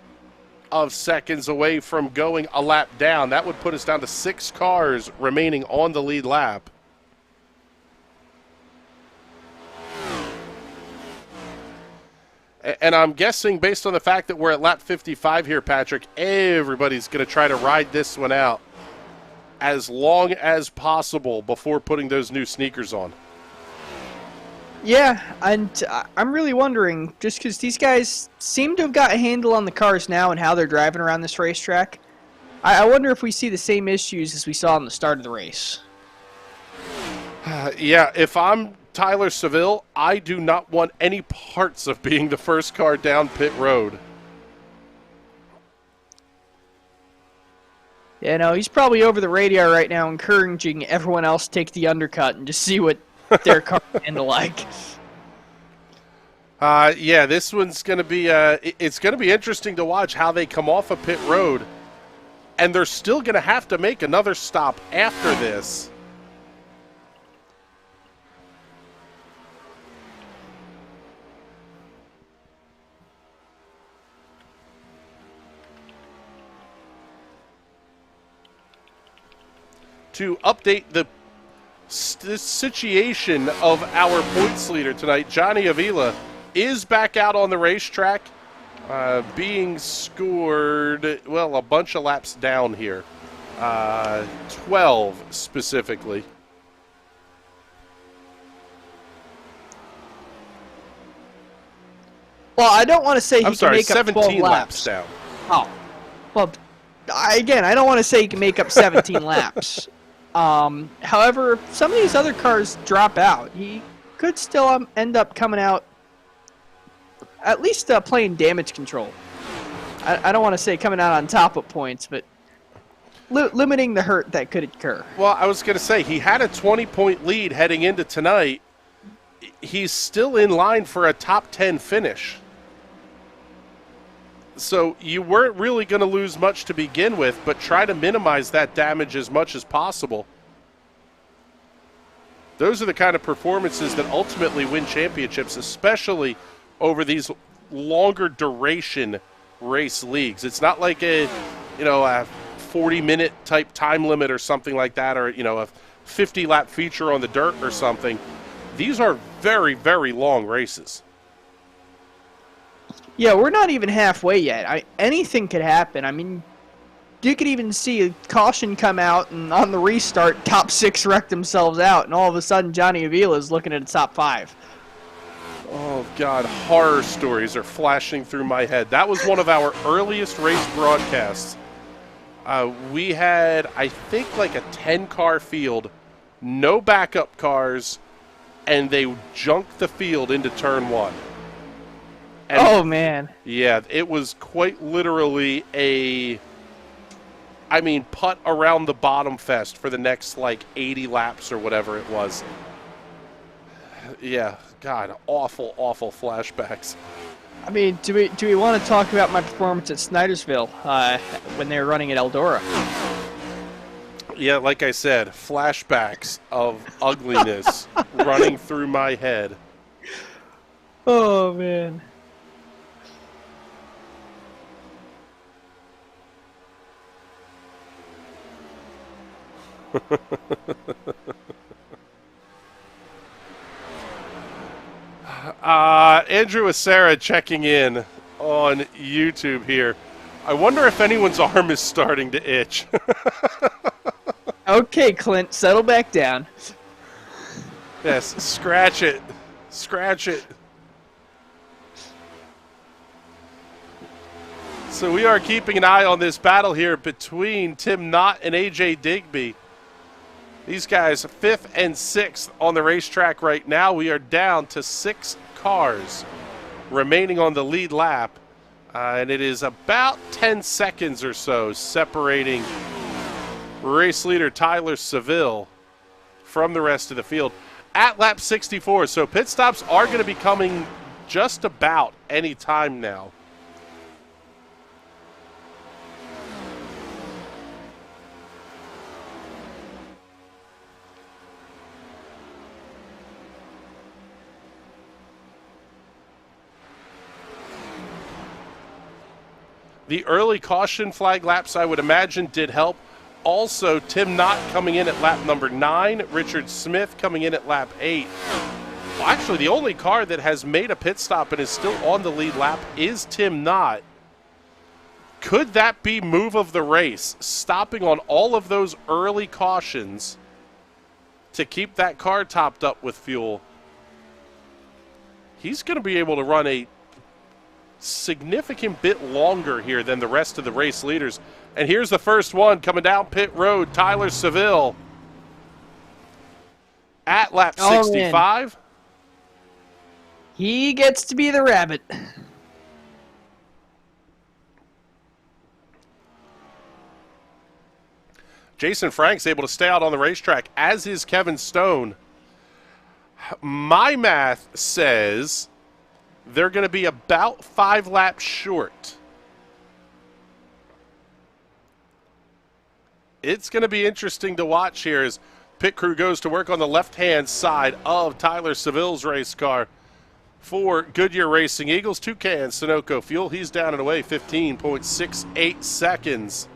of seconds away from going a lap down. That would put us down to 6 cars remaining on the lead lap. And I'm guessing, based on the fact that we're at lap 55 here, Patrick, everybody's going to try to ride this one out as long as possible before putting those new sneakers on. Yeah, and I'm really wondering, just because these guys seem to have got a handle on the cars now and how they're driving around this racetrack, I wonder if we see the same issues as we saw in the start of the race. Yeah, if I'm Tyler Seville, I do not want any parts of being the first car down pit road. You know, he's probably over the radio right now encouraging everyone else to take the undercut and just see what their car handle like. Yeah, this one's going to be, it's going to be interesting to watch how they come off of pit road. And they're still going to have to make another stop after this. To update the situation of our points leader tonight, Johnny Avila is back out on the racetrack, being scored, well, a bunch of laps down here, 12 specifically. Well, I don't want to say he I'm can sorry, make up 12 17 laps. laps down. Oh, well, again, I don't want to say he can make up 17 laps. However, if some of these other cars drop out, he could still end up coming out at least playing damage control. I don't want to say coming out on top of points, but limiting the hurt that could occur. Well, I was going to say, he had a 20-point lead heading into tonight. He's still in line for a top 10 finish. So you weren't really going to lose much to begin with, but try to minimize that damage as much as possible. Those are the kind of performances that ultimately win championships, especially over these longer duration race leagues. It's not like a 40-minute type time limit or something like that, or a 50-lap feature on the dirt or something. These are very, very long races. Yeah, we're not even halfway yet. Anything could happen. I mean, you could even see a caution come out, and on the restart, top 6 wreck themselves out, and all of a sudden, Johnny Avila is looking at a top 5. Oh, God, horror stories are flashing through my head. That was one of our earliest race broadcasts. We had, I think, like a 10-car field, no backup cars, and they junked the field into turn 1. And oh, man. Yeah, it was quite literally putt around the bottom fest for the next, 80 laps or whatever it was. Yeah, God, awful, awful flashbacks. I mean, do we want to talk about my performance at Snydersville when they were running at Eldora? Yeah, like I said, flashbacks of ugliness running through my head. Oh, man. Andrew Acera checking in on YouTube here. I wonder if anyone's arm is starting to itch. Okay, Clint, settle back down. Yes, scratch it. Scratch it. So we are keeping an eye on this battle here between Tim Knott and AJ Digby. These guys 5th and 6th on the racetrack right now. We are down to 6 cars remaining on the lead lap. And it is about 10 seconds or so separating race leader Tyler Seville from the rest of the field at lap 64. So pit stops are going to be coming just about any time now. The early caution flag laps, I would imagine, did help. Also, Tim Knott coming in at lap number 9, Richard Smith coming in at lap 8. Well, actually, the only car that has made a pit stop and is still on the lead lap is Tim Knott. Could that be move of the race, stopping on all of those early cautions to keep that car topped up with fuel? He's going to be able to run a significant bit longer here than the rest of the race leaders. And here's the first one coming down pit road, Tyler Seville at lap 65. Man. He gets to be the rabbit. Jason Frank's able to stay out on the racetrack, as is Kevin Stone. My math says they're going to be about 5 laps short. It's going to be interesting to watch here as pit crew goes to work on the left-hand side of Tyler Seville's race car. For Goodyear Racing Eagles, Toucan Sunoco fuel. He's down and away 15.68 seconds.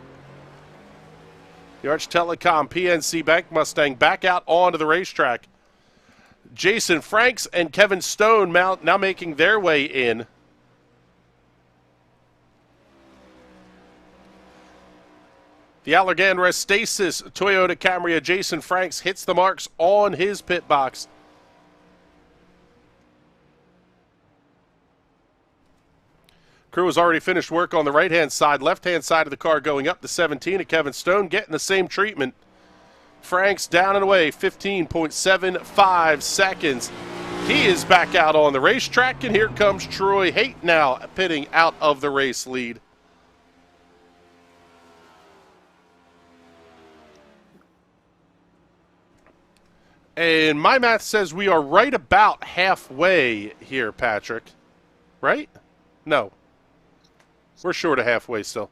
The Arch Telecom PNC Bank Mustang back out onto the racetrack. Jason Franks and Kevin Stone now making their way in. The Allergan Restasis Toyota Camry, Jason Franks hits the marks on his pit box. Crew has already finished work on the right-hand side, left-hand side of the car going up to 17 of Kevin Stone, getting the same treatment. Franks down and away, 15.75 seconds. He is back out on the racetrack, and here comes Troy Haight now pitting out of the race lead. And my math says we are right about halfway here, Patrick. Right? No. We're short of halfway still.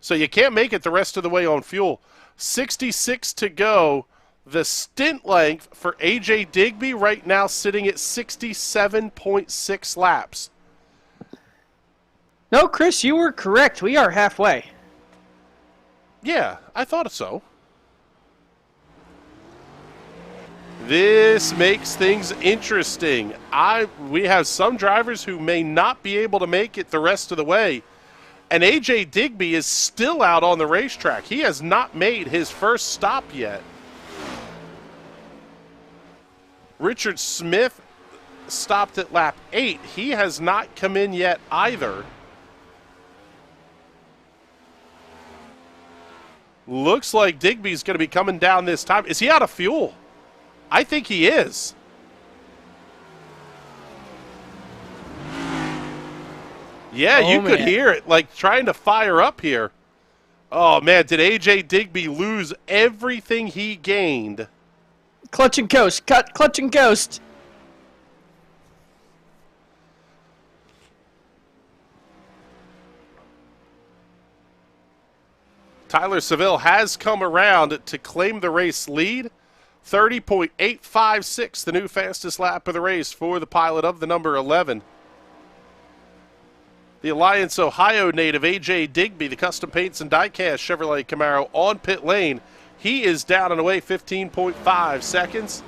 So you can't make it the rest of the way on fuel. 66 to go. The stint length for AJ Digby right now sitting at 67.6 laps. No, Chris, you were correct. We are halfway. Yeah, I thought so. This makes things interesting. We have some drivers who may not be able to make it the rest of the way. And AJ Digby is still out on the racetrack. He has not made his first stop yet. Richard Smith stopped at lap 8. He has not come in yet either. Looks like Digby's going to be coming down this time. Is he out of fuel? I think he is. Yeah, you could hear it, like trying to fire up here. Oh, man, did AJ Digby lose everything he gained? Clutch and coast. Clutch and coast. Tyler Seville has come around to claim the race lead. 30.856, the new fastest lap of the race for the pilot of the number 11. The Alliance, Ohio native AJ Digby, the custom paints and diecast Chevrolet Camaro on pit lane. He is down and away 15.5 seconds.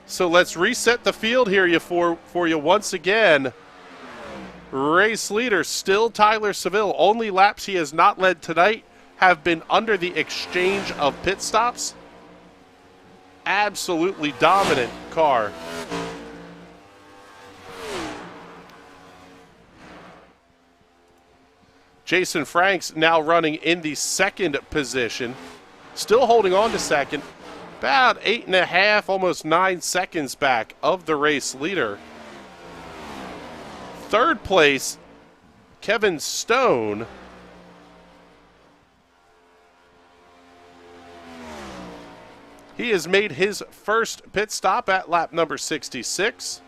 So let's reset the field here for you once again. Race leader still Tyler Seville. Only laps he has not led tonight have been under the exchange of pit stops. Absolutely dominant car. Jason Franks now running in the second position. Still holding on to second. About 8.5, almost 9 seconds back of the race leader. Third place, Kevin Stone. He has made his first pit stop at lap number 66.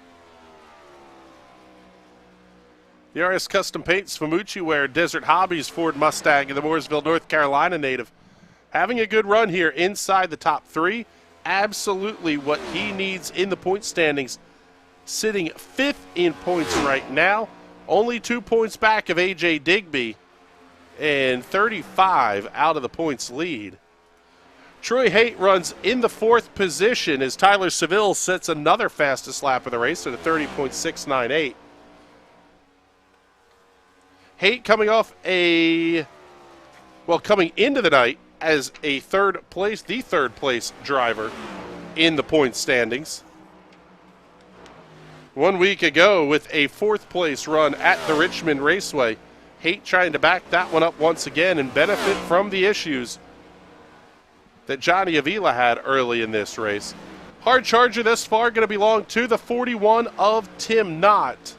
The RS Custom Paints, Famucci Wear, Desert Hobbies, Ford Mustang, and the Mooresville, North Carolina native. Having a good run here inside the top 3. Absolutely what he needs in the point standings. Sitting 5th in points right now. Only 2 points back of AJ Digby. And 35 out of the points lead. Troy Haight runs in the 4th position as Tyler Seville sets another fastest lap of the race at a 30.698. Haight coming off coming into the night as the third place driver in the point standings. 1 week ago with a 4th place run at the Richmond Raceway. Haight trying to back that one up once again and benefit from the issues that Johnny Avila had early in this race. Hard charger thus far going to belong to the 41 of Tim Knott.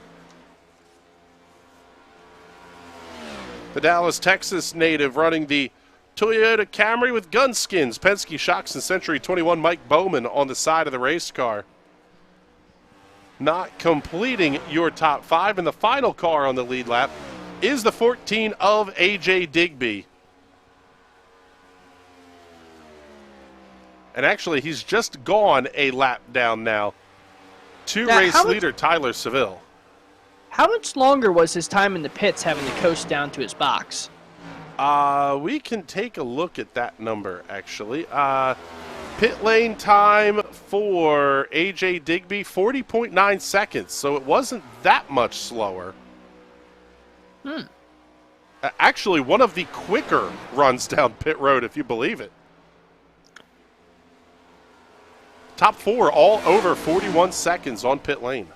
The Dallas, Texas native running the Toyota Camry with gun skins, Penske shocks, and Century 21 Mike Bowman on the side of the race car. Not completing your top 5, and the final car on the lead lap is the 14 of AJ Digby. And actually, he's just gone a lap down now to race leader Tyler Seville. How much longer was his time in the pits having to coast down to his box? We can take a look at that number, actually. Pit lane time for AJ Digby, 40.9 seconds, so it wasn't that much slower. Actually, one of the quicker runs down pit road, if you believe it. Top 4 all over 41 seconds on pit lane.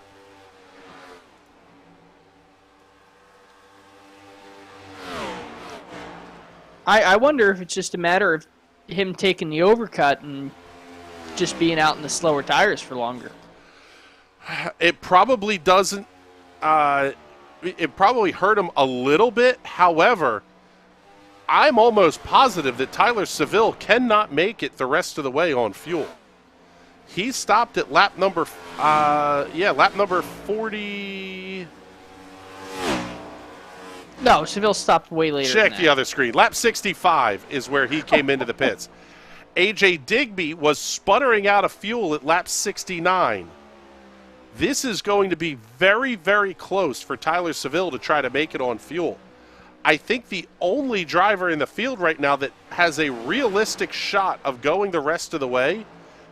I wonder if it's just a matter of him taking the overcut and just being out in the slower tires for longer. It probably doesn't. It probably hurt him a little bit. However, I'm almost positive that Tyler Seville cannot make it the rest of the way on fuel. He stopped at lap number 40. No, Seville stopped way later. Check the other screen. Lap 65 is where he came into the pits. AJ Digby was sputtering out of fuel at lap 69. This is going to be very, very close for Tyler Seville to try to make it on fuel. I think the only driver in the field right now that has a realistic shot of going the rest of the way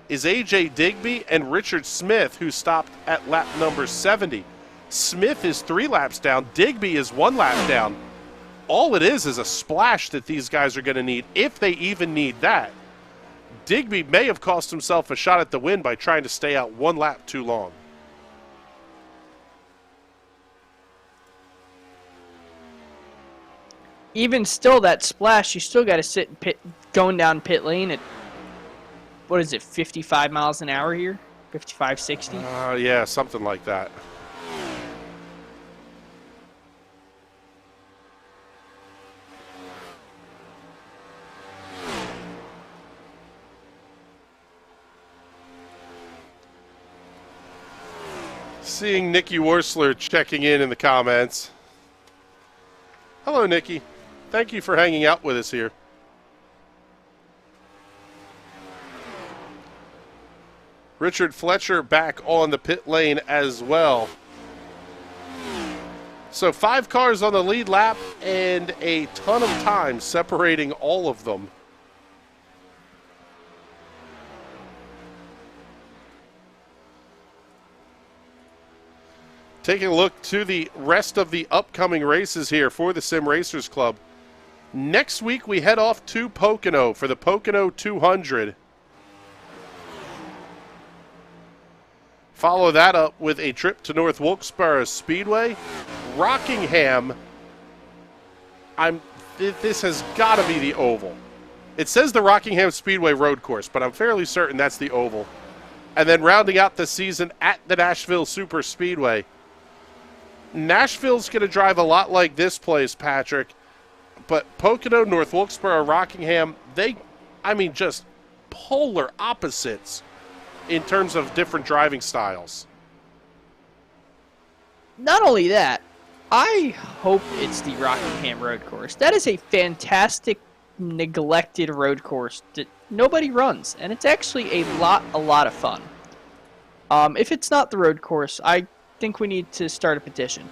is AJ Digby and Richard Smith, who stopped at lap number 70. Smith is 3 laps down. Digby is 1 lap down. All it is a splash that these guys are going to need, if they even need that. Digby may have cost himself a shot at the win by trying to stay out 1 lap too long. Even still, that splash, you still got to sit in pit, going down pit lane at, what is it, 55 miles an hour here? 55, 60? Yeah, something like that. Seeing Nikki Worsler checking in the comments. Hello, Nikki. Thank you for hanging out with us here. Richard Fletcher back on the pit lane as well. So 5 cars on the lead lap and a ton of time separating all of them. Taking a look to the rest of the upcoming races here for the Sim Racers Club. Next week we head off to Pocono for the Pocono 200. Follow that up with a trip to North Wilkesboro Speedway. Rockingham, this has got to be the oval. It says the Rockingham Speedway road course, but I'm fairly certain that's the oval. And then rounding out the season at the Nashville Super Speedway. Nashville's going to drive a lot like this place, Patrick. But Pocono, North Wilkesboro, Rockingham, just polar opposites in terms of different driving styles. Not only that, I hope it's the Rockingham road course. That is a fantastic, neglected road course that nobody runs, and it's actually a lot of fun. If it's not the road course, I think we need to start a petition.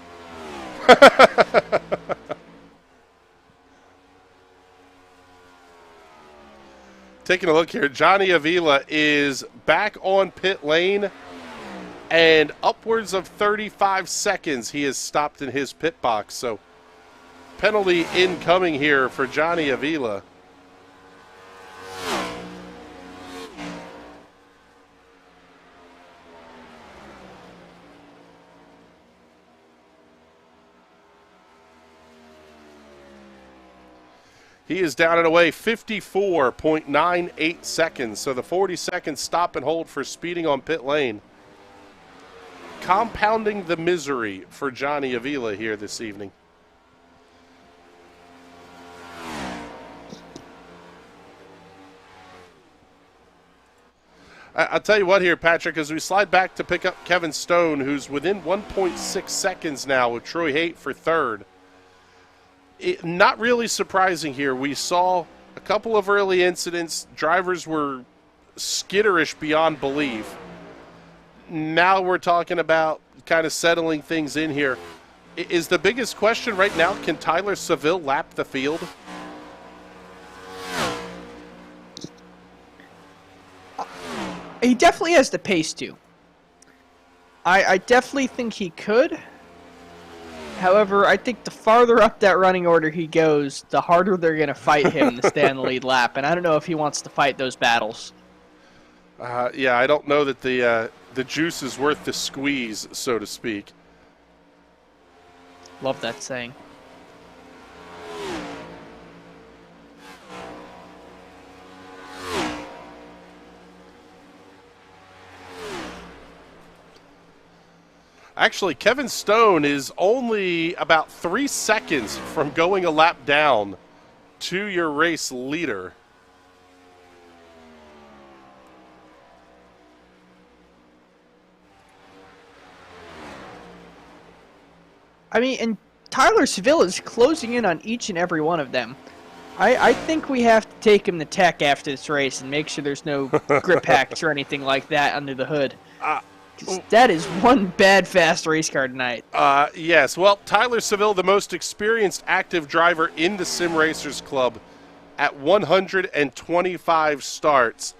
taking a look here, Johnny Avila is back on pit lane, and upwards of 35 seconds he has stopped in his pit box. So penalty incoming here for Johnny Avila. He is down and away 54.98 seconds. So the 40-second stop and hold for speeding on pit lane. Compounding the misery for Johnny Avila here this evening. I'll tell you what here, Patrick, as we slide back to pick up Kevin Stone, who's within 1.6 seconds now with Troy Haight for third. Not really surprising here. We saw a couple of early incidents. Drivers were skitterish beyond belief. Now we're talking about kind of settling things in here. Is the biggest question right now, can Tyler Seville lap the field? He definitely has the pace to. I definitely think he could. However, I think the farther up that running order he goes, the harder they're going to fight him to stay on the lead lap. And I don't know if he wants to fight those battles. Yeah, I don't know that the juice is worth the squeeze, so to speak. Love that saying. Actually, Kevin Stone is only about 3 seconds from going a lap down to your race leader. I mean, and Tyler Seville is closing in on each and every one of them. I think we have to take him to tech after this race and make sure there's no grip hacks or anything like that under the hood. That is one bad fast race car tonight. Yes, well, Tyler Seville, the most experienced active driver in the Sim Racers Club at 125 starts.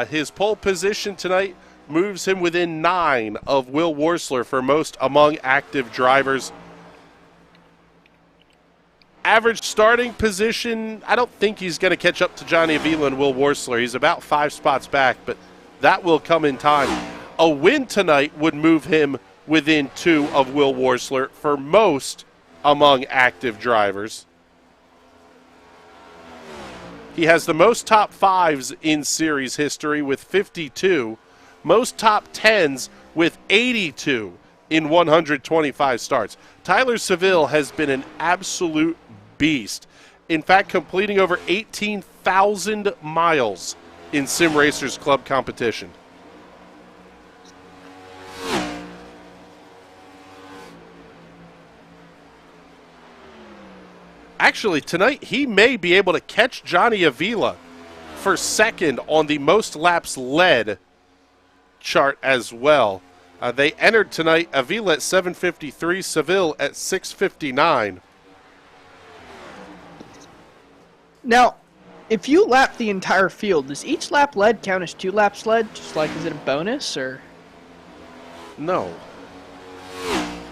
His pole position tonight moves him within 9 of Will Worsler for most among active drivers. Average starting position, I don't think he's going to catch up to Johnny Avila and Will Worsler. He's about 5 spots back, but that will come in time. A win tonight would move him within 2 of Will Worsler for most among active drivers. He has the most top 5s in series history with 52, most top 10s with 82 in 125 starts. Tyler Seville has been an absolute beast. In fact, completing over 18,000 miles in Sim Racers Club competition. Actually, tonight he may be able to catch Johnny Avila for second on the most laps led chart as well. They entered tonight, Avila at 7:53, Seville at 6:59. Now, if you lap the entire field, does each lap led count as 2 laps led? Just like, is it a bonus, or? No.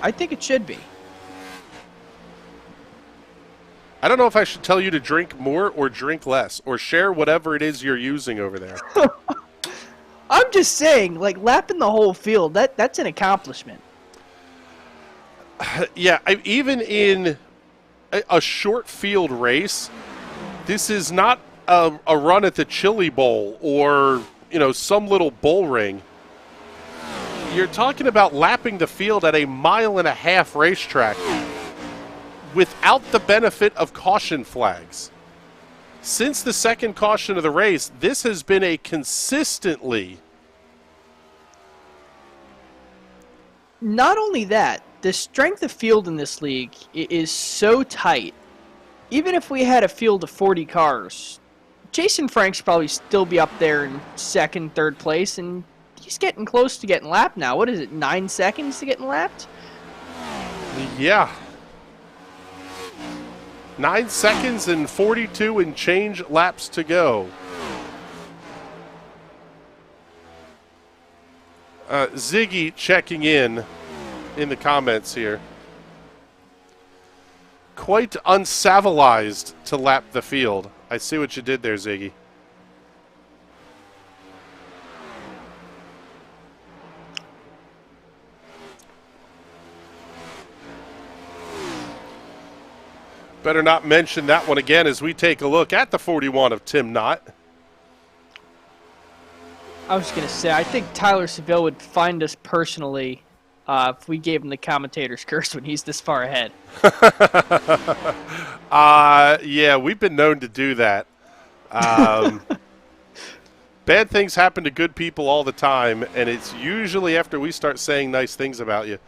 I think it should be. I don't know if I should tell you to drink more or drink less, or share whatever it is you're using over there. I'm just saying, like, lapping the whole field, that's an accomplishment. Yeah, even in a short field race, this is not a run at the Chili Bowl or, some little bull ring. You're talking about lapping the field at a 1.5-mile racetrack without the benefit of caution flags. Since the second caution of the race, this has been a consistently... Not only that, the strength of field in this league is so tight. Even if we had a field of 40 cars, Jason Frank's probably still be up there in second, third place, and he's getting close to getting lapped now. What is it, 9 seconds to getting lapped? Yeah. 9 seconds and 42 and change laps to go. Ziggy checking in the comments here. Quite uncivilized to lap the field. I see what you did there, Ziggy. Better not mention that one again as we take a look at the 41 of Tim Knott. I was going to say, I think Tyler Seville would find us personally if we gave him the commentator's curse when he's this far ahead. Yeah, we've been known to do that. Bad things happen to good people all the time, and it's usually after we start saying nice things about you.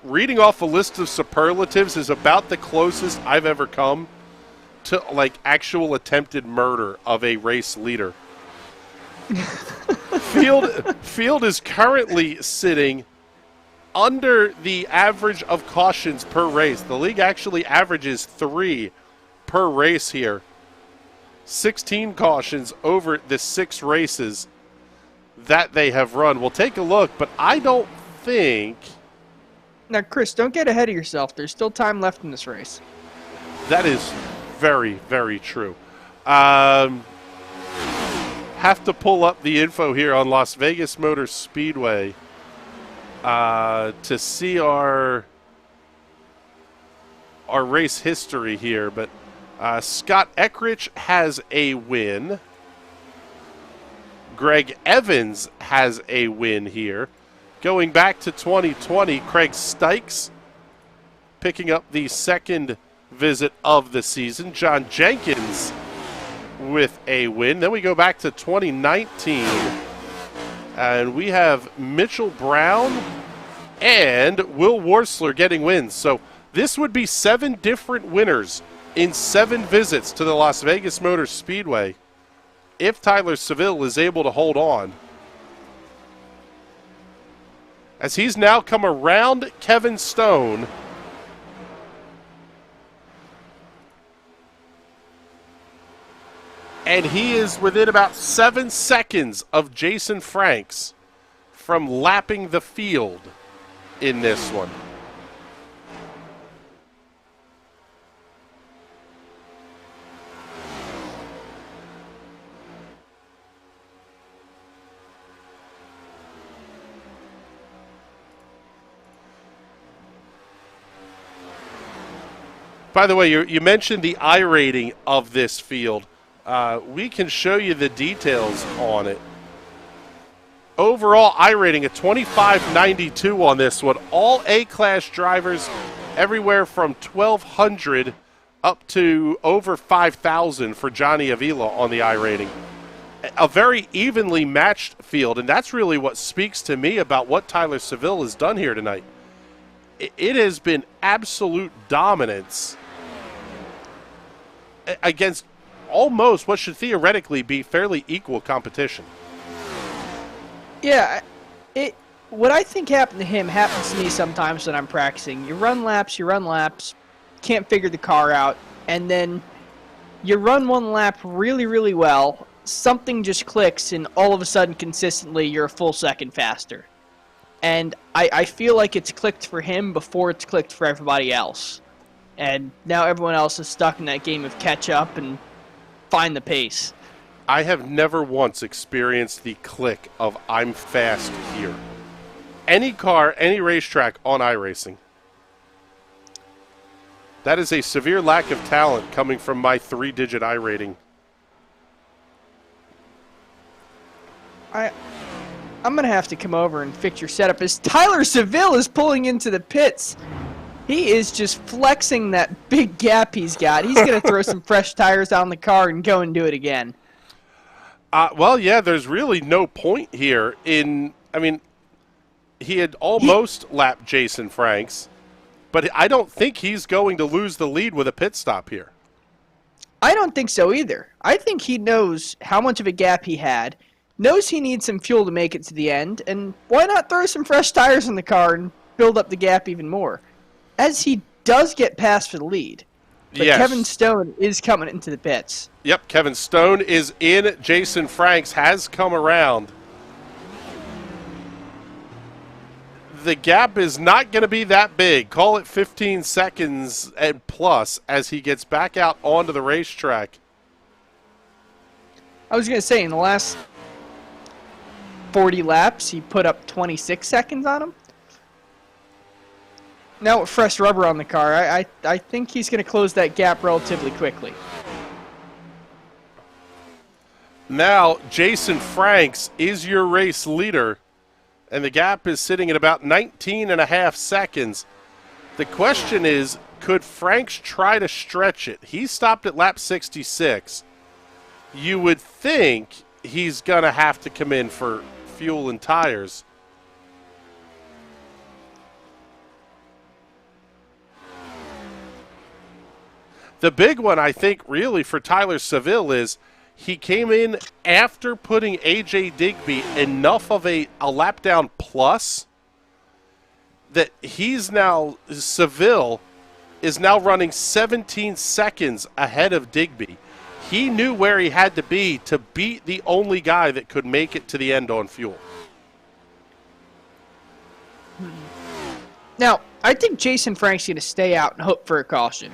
Reading off a list of superlatives is about the closest I've ever come to, like, actual attempted murder of a race leader. Field is currently sitting under the average of cautions per race. The league actually averages 3 per race here. 16 cautions over the 6 races that they have run. We'll take a look, but I don't think... Now, Chris, don't get ahead of yourself. There's still time left in this race. That is very, very true. Have to pull up the info here on Las Vegas Motor Speedway to see our race history here. But Scott Eckrich has a win. Greg Evans has a win here. Going back to 2020, Craig Stykes picking up the second visit of the season. John Jenkins with a win. Then we go back to 2019, and we have Mitchell Brown and Will Worsler getting wins. So this would be 7 different winners in 7 visits to the Las Vegas Motor Speedway if Tyler Seville is able to hold on. As he's now come around Kevin Stone. And he is within about 7 seconds of Jason Franks from lapping the field in this one. By the way, you mentioned the iRating of this field. We can show you the details on it. Overall iRating at 2592 on this one. All A-class drivers, everywhere from 1,200 up to over 5,000 for Johnny Avila on the iRating. A very evenly matched field, and that's really what speaks to me about what Tyler Seville has done here tonight. It has been absolute dominance against almost what should theoretically be fairly equal competition. Yeah, what I think happened to him happens to me sometimes when I'm practicing. You run laps, can't figure the car out, and then you run one lap really, really well, something just clicks, and all of a sudden, consistently, you're a full second faster. And I feel like it's clicked for him before it's clicked for everybody else. And now everyone else is stuck in that game of catch up and find the pace. I have never once experienced the click of I'm fast here. Any car, any racetrack on iRacing. That is a severe lack of talent coming from my 3-digit iRating. I'm going to have to come over and fix your setup as Tyler Seville is pulling into the pits. He is just flexing that big gap he's got. He's going to throw some fresh tires on the car and go and do it again. Well, yeah, there's really no point here he had almost lapped Jason Franks, but I don't think he's going to lose the lead with a pit stop here. I don't think so either. I think he knows how much of a gap he had, knows he needs some fuel to make it to the end, and why not throw some fresh tires in the car and build up the gap even more? As he does get past for the lead. But yes. Kevin Stone is coming into the pits. Yep, Kevin Stone is in. Jason Franks has come around. The gap is not going to be that big. Call it 15 seconds and plus as he gets back out onto the racetrack. I was going to say, in the last 40 laps, he put up 26 seconds on him. Now with fresh rubber on the car, I think he's going to close that gap relatively quickly. Now, Jason Franks is your race leader, and the gap is sitting at about 19.5 seconds. The question is, could Franks try to stretch it? He stopped at lap 66. You would think he's going to have to come in for fuel and tires. The big one, I think, really for Tyler Seville is he came in after putting AJ Digby enough of a lap down plus that he's now, Seville is now running 17 seconds ahead of Digby. He knew where he had to be to beat the only guy that could make it to the end on fuel. Now, I think Jason Frank's going to stay out and hope for a caution.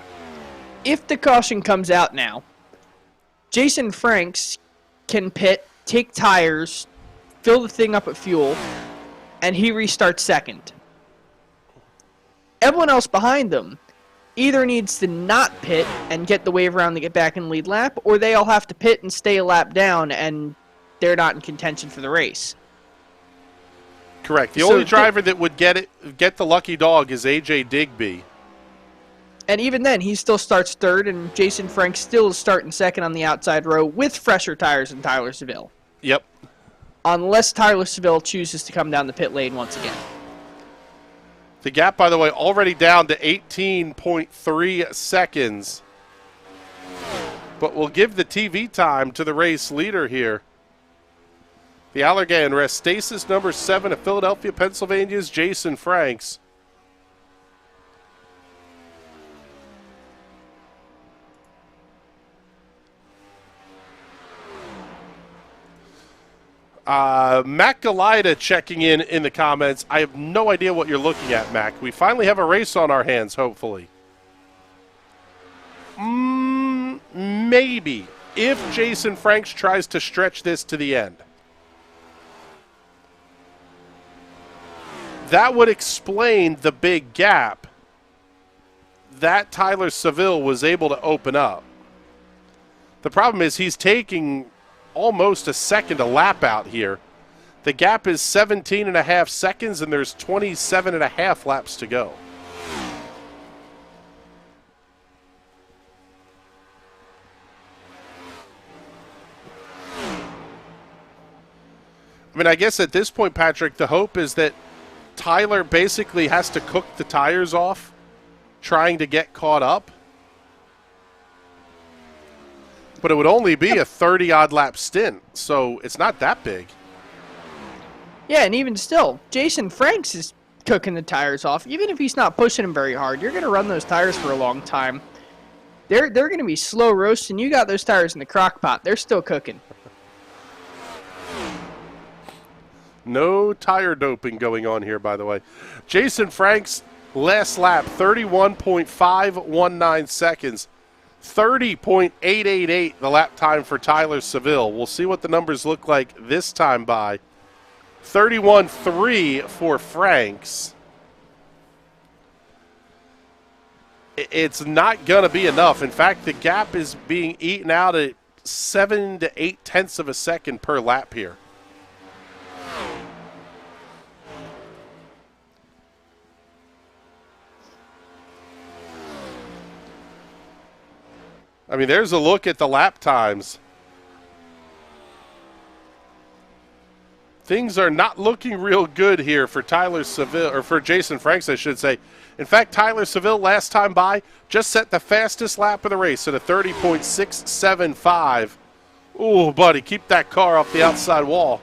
If the caution comes out now, Jason Franks can pit, take tires, fill the thing up with fuel, and he restarts second. Everyone else behind them either needs to not pit and get the wave around to get back in the lead lap, or they all have to pit and stay a lap down, and they're not in contention for the race. Correct. The only driver that would get the lucky dog is AJ Digby. And even then, he still starts third, and Jason Frank still is starting second on the outside row with fresher tires than Tyler Seville. Yep. Unless Tyler Seville chooses to come down the pit lane once again. The gap, by the way, already down to 18.3 seconds. But we'll give the TV time to the race leader here. The Allergan Restasis number 7 of Philadelphia, Pennsylvania's Jason Franks. Mac Galida checking in the comments. I have no idea what you're looking at, Mac. We finally have a race on our hands, hopefully. Maybe. If Jason Franks tries to stretch this to the end. That would explain the big gap that Tyler Seville was able to open up. The problem is he's taking almost a second a lap out here. The gap is 17.5 seconds, and there's 27.5 laps to go. I mean, I guess at this point, Patrick, the hope is that Tyler basically has to cook the tires off, trying to get caught up. But it would only be a 30-odd lap stint, so it's not that big. Yeah, and even still, Jason Franks is cooking the tires off. Even if he's not pushing them very hard, you're going to run those tires for a long time. They're going to be slow roasting. You got those tires in the crock pot. They're still cooking. No tire doping going on here, by the way. Jason Franks, last lap, 31.519 seconds. 30.888 the lap time for Tyler Seville. We'll see what the numbers look like this time by. 31.3 for Franks. It's not going to be enough. In fact, the gap is being eaten out at 7 to 8 tenths of a second per lap here. I mean, there's a look at the lap times. Things are not looking real good here for Tyler Seville, or for Jason Franks, I should say. In fact, Tyler Seville, last time by, just set the fastest lap of the race at a 30.675. Ooh, buddy, keep that car off the outside wall.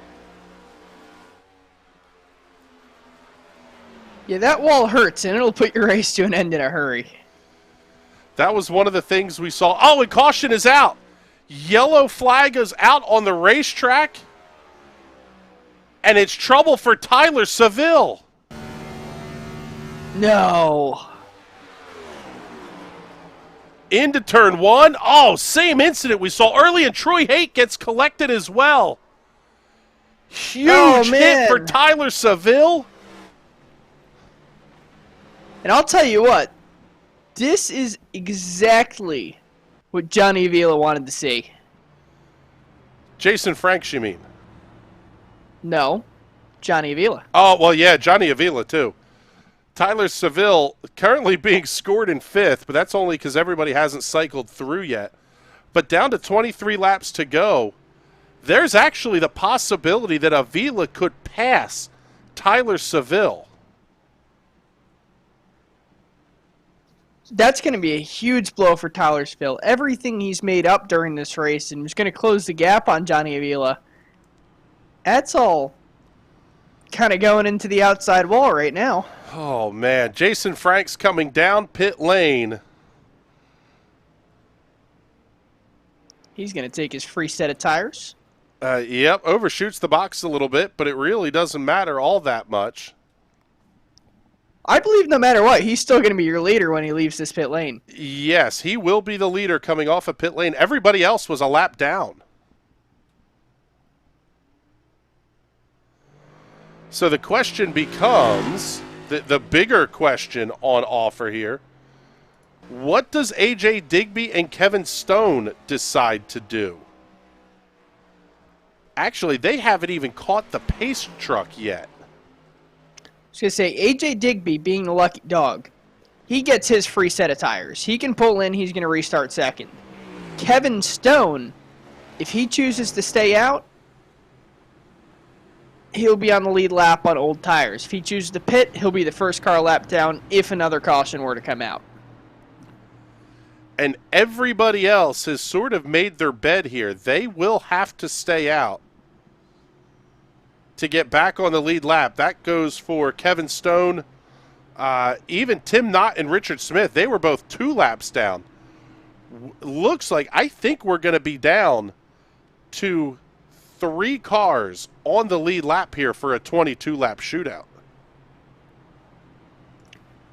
Yeah, that wall hurts, and it'll put your race to an end in a hurry. That was one of the things we saw. Oh, and caution is out. Yellow flag is out on the racetrack. And it's trouble for Tyler Seville. No. Into turn one. Oh, same incident we saw early, and Troy Haight gets collected as well. Huge hit for man. Tyler Seville. And I'll tell you what, this is exactly what Johnny Avila wanted to see. Jason Franks, you mean? No, Johnny Avila. Oh, well, yeah, Johnny Avila, too. Tyler Seville currently being scored in 5th, but that's only because everybody hasn't cycled through yet. But down to 23 laps to go, there's actually the possibility that Avila could pass Tyler Seville. That's going to be a huge blow for Tyler Seville. Everything he's made up during this race and is going to close the gap on Johnny Avila. That's all kind of going into the outside wall right now. Oh, man. Jason Franks coming down pit lane. He's going to take his free set of tires. Yep, overshoots the box a little bit, but it really doesn't matter all that much. I believe no matter what, he's still going to be your leader when he leaves this pit lane. Yes, he will be the leader coming off of pit lane. Everybody else was a lap down. So the question becomes, the bigger question on offer here, what does AJ Digby and Kevin Stone decide to do? Actually, they haven't even caught the pace truck yet. I was going to say, AJ Digby being the lucky dog, he gets his free set of tires. He can pull in, he's going to restart second. Kevin Stone, if he chooses to stay out, he'll be on the lead lap on old tires. If he chooses to pit, he'll be the first car lap down if another caution were to come out. And everybody else has sort of made their bed here. They will have to stay out to get back on the lead lap. That goes for Kevin Stone. Even Tim Knott and Richard Smith, they were both 2 laps down. Looks like, I think we're going to be down to 3 cars on the lead lap here for a 22-lap shootout.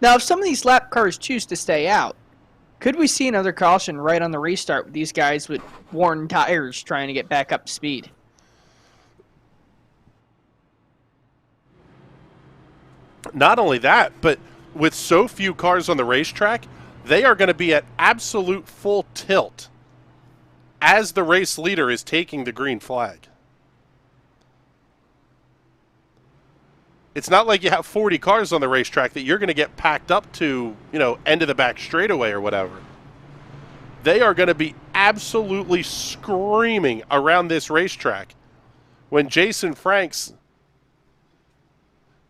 Now, if some of these lap cars choose to stay out, could we see another caution right on the restart with these guys with worn tires trying to get back up to speed? Not only that, but with so few cars on the racetrack, they are going to be at absolute full tilt as the race leader is taking the green flag. It's not like you have 40 cars on the racetrack that you're going to get packed up to, end of the back straightaway or whatever. They are going to be absolutely screaming around this racetrack when Jason Franks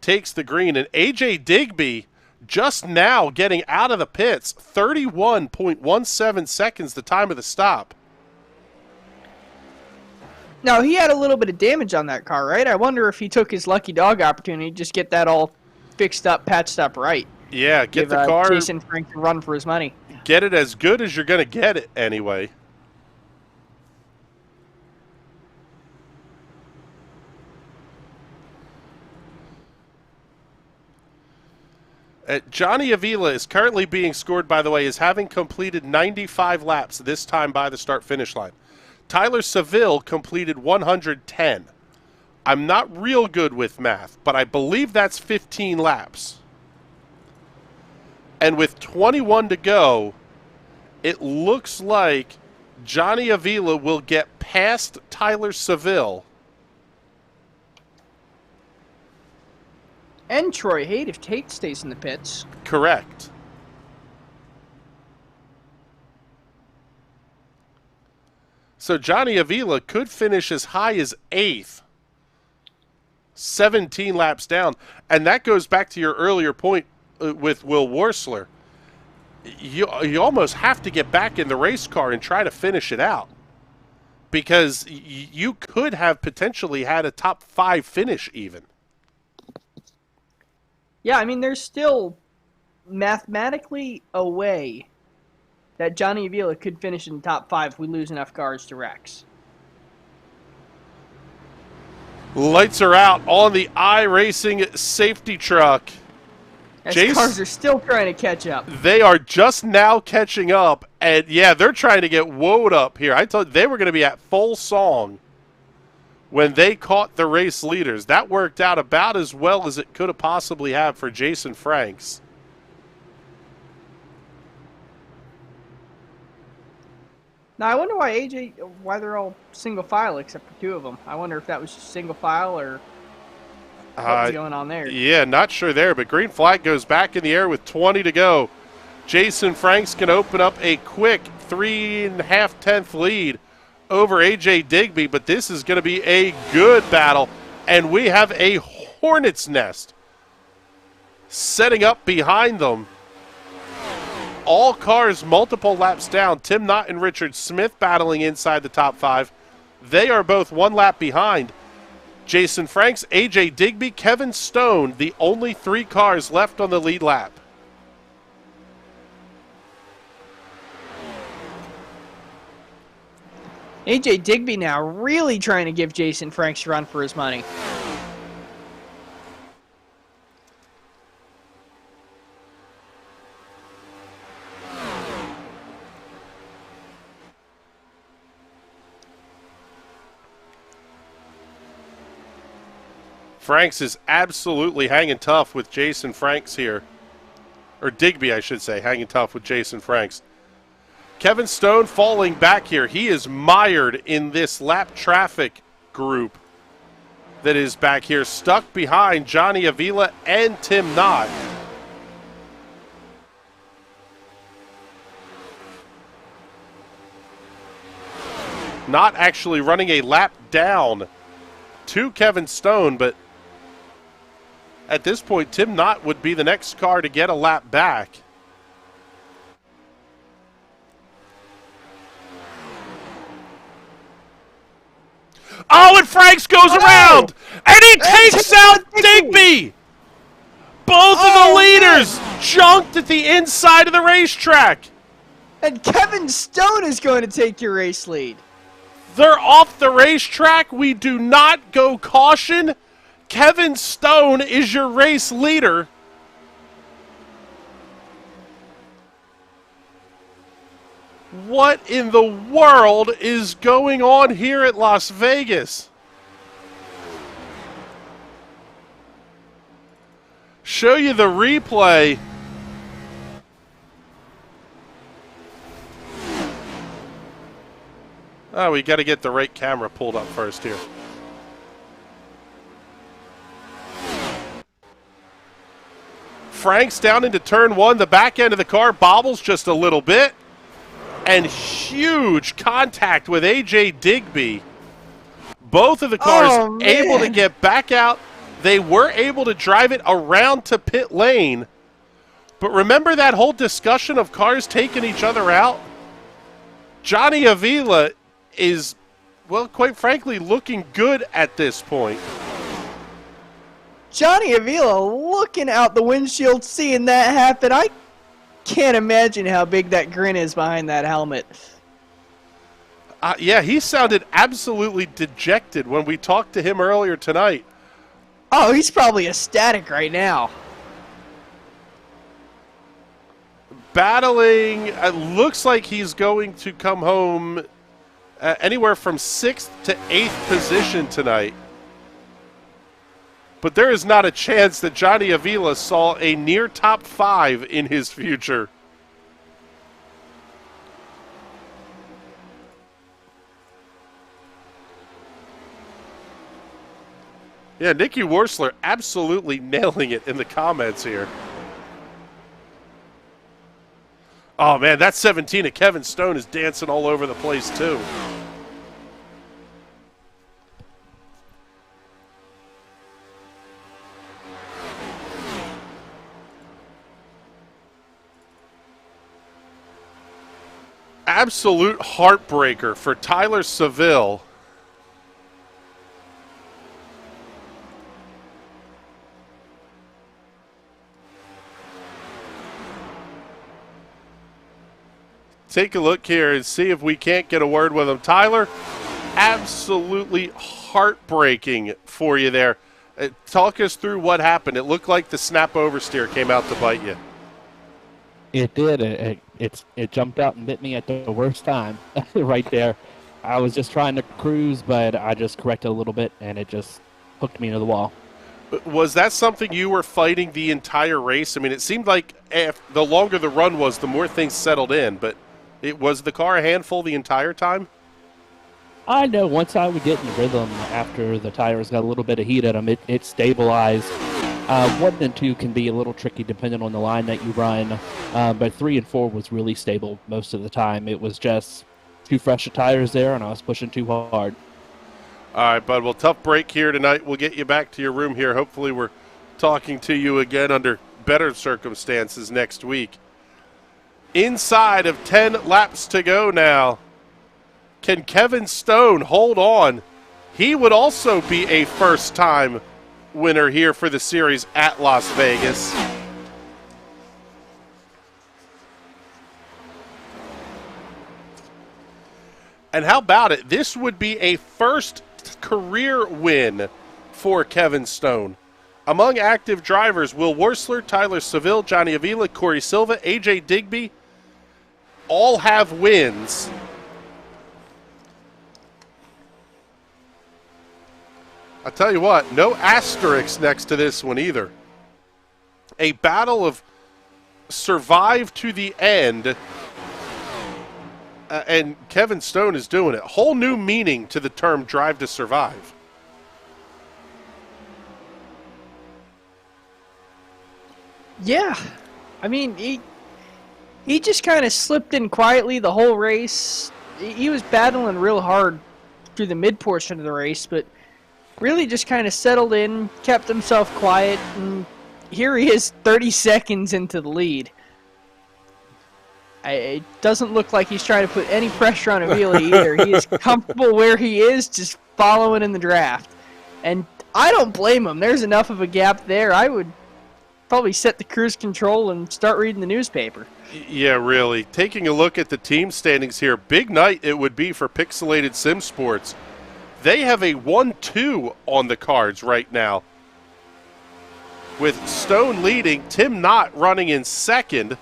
takes the green. And AJ Digby just now getting out of the pits, 31.17 seconds the time of the stop. Now, he had a little bit of damage on that car, right? I wonder if he took his lucky dog opportunity to just get that all fixed up, patched up right. Yeah, get Give the car. Jason Frank a run for his money. Get it as good as you're going to get it anyway. Johnny Avila is currently being scored, by the way, as having completed 95 laps this time by the start-finish line. Tyler Seville completed 110. I'm not real good with math, but I believe that's 15 laps. And with 21 to go, it looks like Johnny Avila will get past Tyler Seville. And Troy Haight if Tate stays in the pits. Correct. So Johnny Avila could finish as high as 8th, 17 laps down. And that goes back to your earlier point with Will Worsler. You almost have to get back in the race car and try to finish it out, because you could have potentially had a top 5 finish even. Yeah, I mean, there's still mathematically a way that Johnny Avila could finish in the top 5 if we lose enough cars to Rex. Lights are out on the iRacing safety truck. As Jace, cars are still trying to catch up. they are just now catching up, and yeah, they're trying to get woed up here. I told you they were going to be at full song when they caught the race leaders. That worked out about as well as it could have possibly have for Jason Franks. Now, I wonder why they're all single file except for two of them. I wonder if that was just single file or what was going on there. Yeah, not sure there, but green flag goes back in the air with 20 to go. Jason Franks can open up a quick 3.5 lead over A.J. Digby, but this is going to be a good battle, and we have a hornet's nest setting up behind them. All cars multiple laps down. Tim Knott and Richard Smith battling inside the top 5. They are both 1 lap behind. Jason Franks, A.J. Digby, Kevin Stone, the only 3 cars left on the lead lap. A.J. Digby now really trying to give Jason Franks a run for his money. Franks is absolutely hanging tough with Jason Franks here. Or Digby, I should say, hanging tough with Jason Franks. Kevin Stone falling back here. He is mired in this lap traffic group that is back here, stuck behind Johnny Avila and Tim Knott. Not actually running a lap down to Kevin Stone, but at this point, Tim Knott would be the next car to get a lap back. Oh, and Franks goes around, and he takes out Digby. Both of the leaders junked at the inside of the racetrack. And Kevin Stone is going to take your race lead. They're off the racetrack. We do not go caution. Kevin Stone is your race leader. What in the world is going on here at Las Vegas? Show you the replay. Oh, we got to get the right camera pulled up first here. Franks down into turn 1. The back end of the car bobbles just a little bit. And huge contact with A.J. Digby. Both of the cars able to get back out. They were able to drive it around to pit lane. But remember that whole discussion of cars taking each other out? Johnny Avila is, well, quite frankly, looking good at this point. Johnny Avila looking out the windshield, seeing that happen. I can't imagine how big that grin is behind that helmet. Yeah, he sounded absolutely dejected when we talked to him earlier tonight. Oh, he's probably ecstatic right now. Battling, it looks like he's going to come home anywhere from 6th to 8th position tonight. But there is not a chance that Johnny Avila saw a near top 5 in his future. Yeah, Nicky Worsler absolutely nailing it in the comments here. Oh, man, that 17 of Kevin Stone is dancing all over the place, too. Absolute heartbreaker for Tyler Seville. Take a look here and see if we can't get a word with him. Tyler, absolutely heartbreaking for you there. Talk us through what happened. It looked like the snap oversteer came out to bite you. It did. It jumped out and bit me at the worst time right there. I was just trying to cruise, but I just corrected a little bit, and it just hooked me into the wall. Was that something you were fighting the entire race? I mean, it seemed like the longer the run was, the more things settled in, but was the car a handful the entire time? I know once I would get in rhythm after the tires got a little bit of heat at them, it stabilized. 1 and 2 can be a little tricky depending on the line that you run, but 3 and 4 was really stable most of the time. It was just too fresh of tires there, and I was pushing too hard. All right, bud. Well, tough break here tonight. We'll get you back to your room here. Hopefully we're talking to you again under better circumstances next week. Inside of 10 laps to go now. Can Kevin Stone hold on? He would also be a first-time winner here for the series at Las Vegas. And how about it? This would be a first career win for Kevin Stone. Among active drivers, Will Worsler, Tyler Seville, Johnny Avila, Corey Silva, AJ Digby, all have wins. I'll tell you what, no asterisks next to this one either. A battle of survive to the end, and Kevin Stone is doing it. Whole new meaning to the term drive to survive. Yeah. I mean, he just kind of slipped in quietly the whole race. He was battling real hard through the mid portion of the race, but really just kind of settled in, kept himself quiet, and here he is 30 seconds into the lead. It doesn't look like he's trying to put any pressure on Avila either. He is comfortable where he is, just following in the draft. And I don't blame him. There's enough of a gap there. I would probably set the cruise control and start reading the newspaper. Yeah, really. Taking a look at the team standings here, big night it would be for Pixelated Sim Sports. They have a 1-2 on the cards right now, with Stone leading, Tim Knott running in second,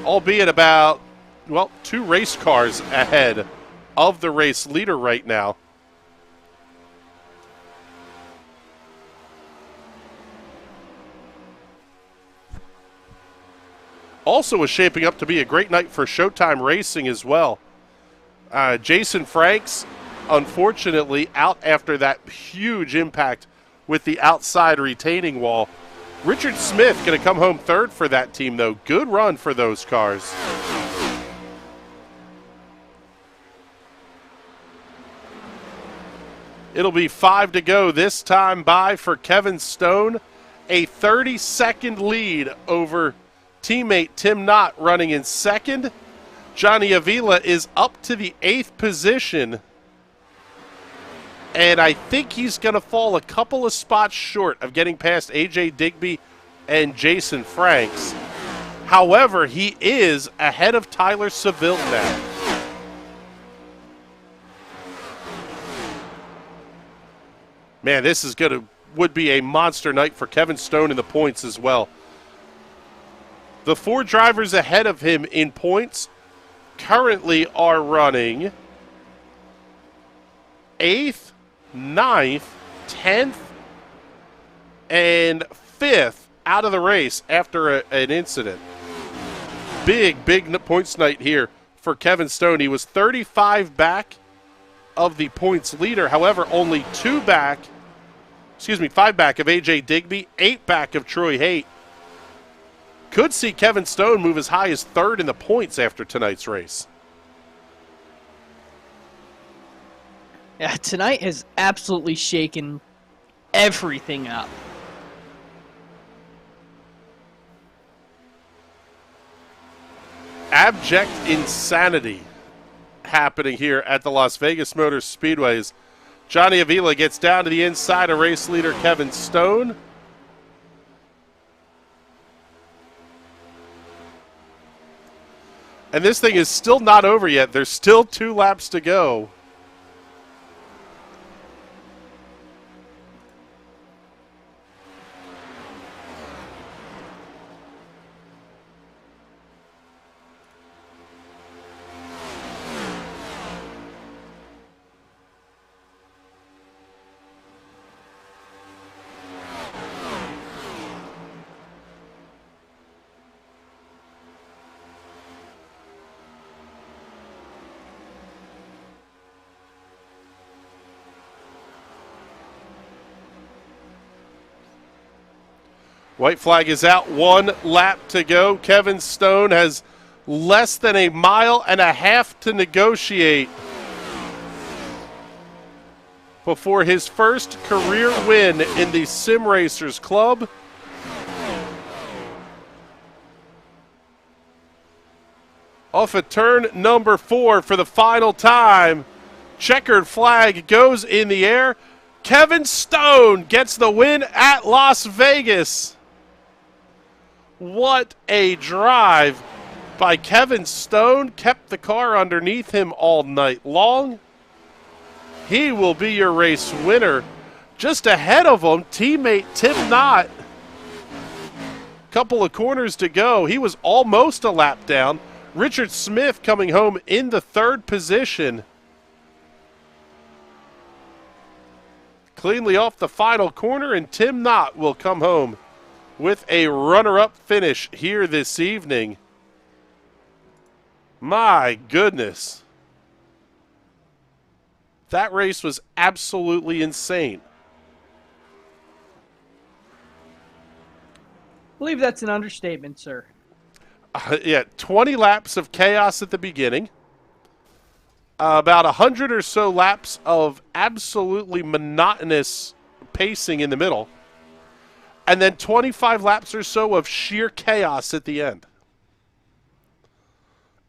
albeit about, well, 2 race cars ahead of the race leader right now. Also is shaping up to be a great night for Showtime Racing as well. Jason Franks, unfortunately, out after that huge impact with the outside retaining wall. Richard Smith going to come home third for that team, though. Good run for those cars. It'll be 5 to go this time by for Kevin Stone. A 30-second lead over teammate Tim Knott running in second. Johnny Avila is up to the 8th position. And I think he's going to fall a couple of spots short of getting past AJ Digby and Jason Franks. However, he is ahead of Tyler Seville now. Man, this is would be a monster night for Kevin Stone in the points as well. The 4 drivers ahead of him in points currently are running 8th, 9th, 10th, and 5th out of the race after an incident. Big points night here for Kevin Stone. He was 35 back of the points leader. However, only 5 back of AJ Digby, 8 back of Troy Haight. Could see Kevin Stone move as high as 3rd in the points after tonight's race. Yeah, tonight has absolutely shaken everything up. Abject insanity happening here at the Las Vegas Motor Speedways. Johnny Avila gets down to the inside of race leader Kevin Stone. And this thing is still not over yet. There's still 2 laps to go. White flag is out, 1 lap to go. Kevin Stone has less than a mile and a half to negotiate before his first career win in the Sim Racers Club. Off of turn number 4 for the final time. Checkered flag goes in the air. Kevin Stone gets the win at Las Vegas. What a drive by Kevin Stone. Kept the car underneath him all night long. He will be your race winner. Just ahead of him, teammate Tim Knott. Couple of corners to go. He was almost a lap down. Richard Smith coming home in the 3rd position. Cleanly off the final corner, and Tim Knott will come home with a runner-up finish here this evening. My goodness. That race was absolutely insane. I believe that's an understatement, sir. Yeah, 20 laps of chaos at the beginning. About 100 or so laps of absolutely monotonous pacing in the middle. And then 25 laps or so of sheer chaos at the end.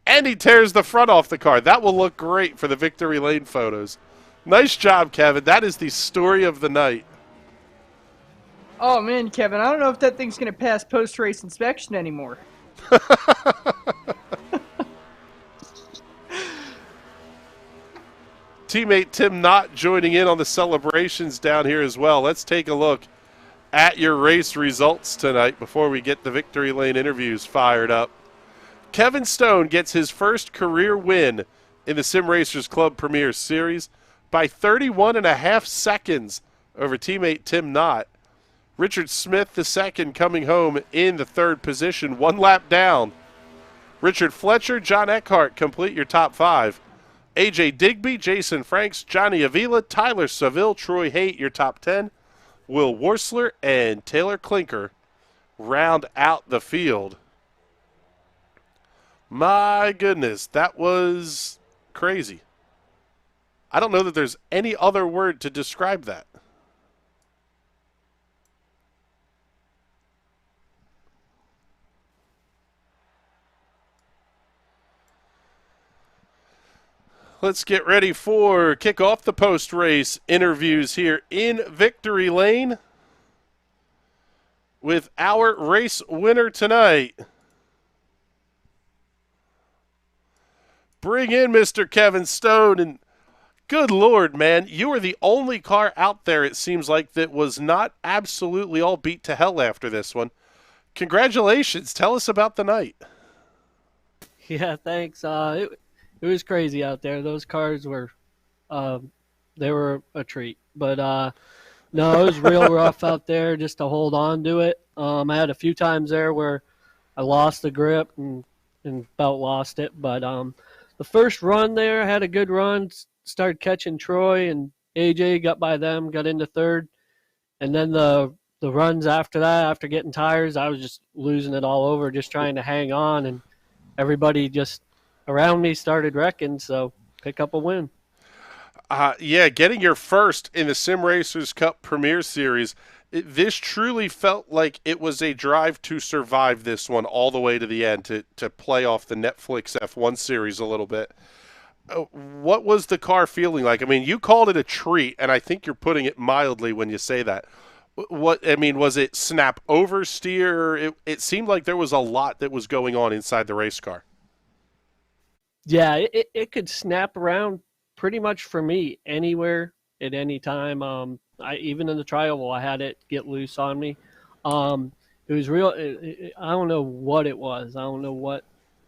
And he tears the front off the car. That will look great for the victory lane photos. Nice job, Kevin. That is the story of the night. Oh, man, Kevin, I don't know if that thing's going to pass post-race inspection anymore. Teammate Tim Knott joining in on the celebrations down here as well. Let's take a look at your race results tonight before we get the victory lane interviews fired up. Kevin Stone gets his first career win in the Sim Racers Club Premier Series by 31.5 seconds over teammate Tim Knott. Richard Smith II coming home in the 3rd position, 1 lap down. Richard Fletcher, John Eckhart complete your top 5. AJ Digby, Jason Franks, Johnny Avila, Tyler Seville, Troy Haight, your top 10. Will Worsler and Taylor Klinker round out the field. My goodness, that was crazy. I don't know that there's any other word to describe that. Let's get ready for kick off the post-race interviews here in Victory Lane with our race winner tonight. Bring in Mr. Kevin Stone. And good Lord, man, you are the only car out there, it seems like, that was not absolutely all beat to hell after this one. Congratulations. Tell us about the night. Yeah, thanks. It was crazy out there. Those cars were, they were a treat. But no, it was real rough out there just to hold on to it. I had a few times there where I lost the grip and about lost it. But the first run there, I had a good run, started catching Troy and AJ, got by them, got into 3rd. And then the runs after that, after getting tires, I was just losing it all over, just trying to hang on. And everybody just around me started wrecking, so pick up a win. Yeah, getting your first in the Sim Racers Cup Premier Series, this truly felt like it was a drive to survive this one all the way to the end, to play off the Netflix F1 series a little bit. What was the car feeling like? I mean, you called it a treat, and I think you're putting it mildly when you say that. Was it snap oversteer? It seemed like there was a lot that was going on inside the race car. Yeah, it could snap around pretty much for me anywhere at any time. Even in the trial, I had it get loose on me. It was real. I don't know what it was. I don't know what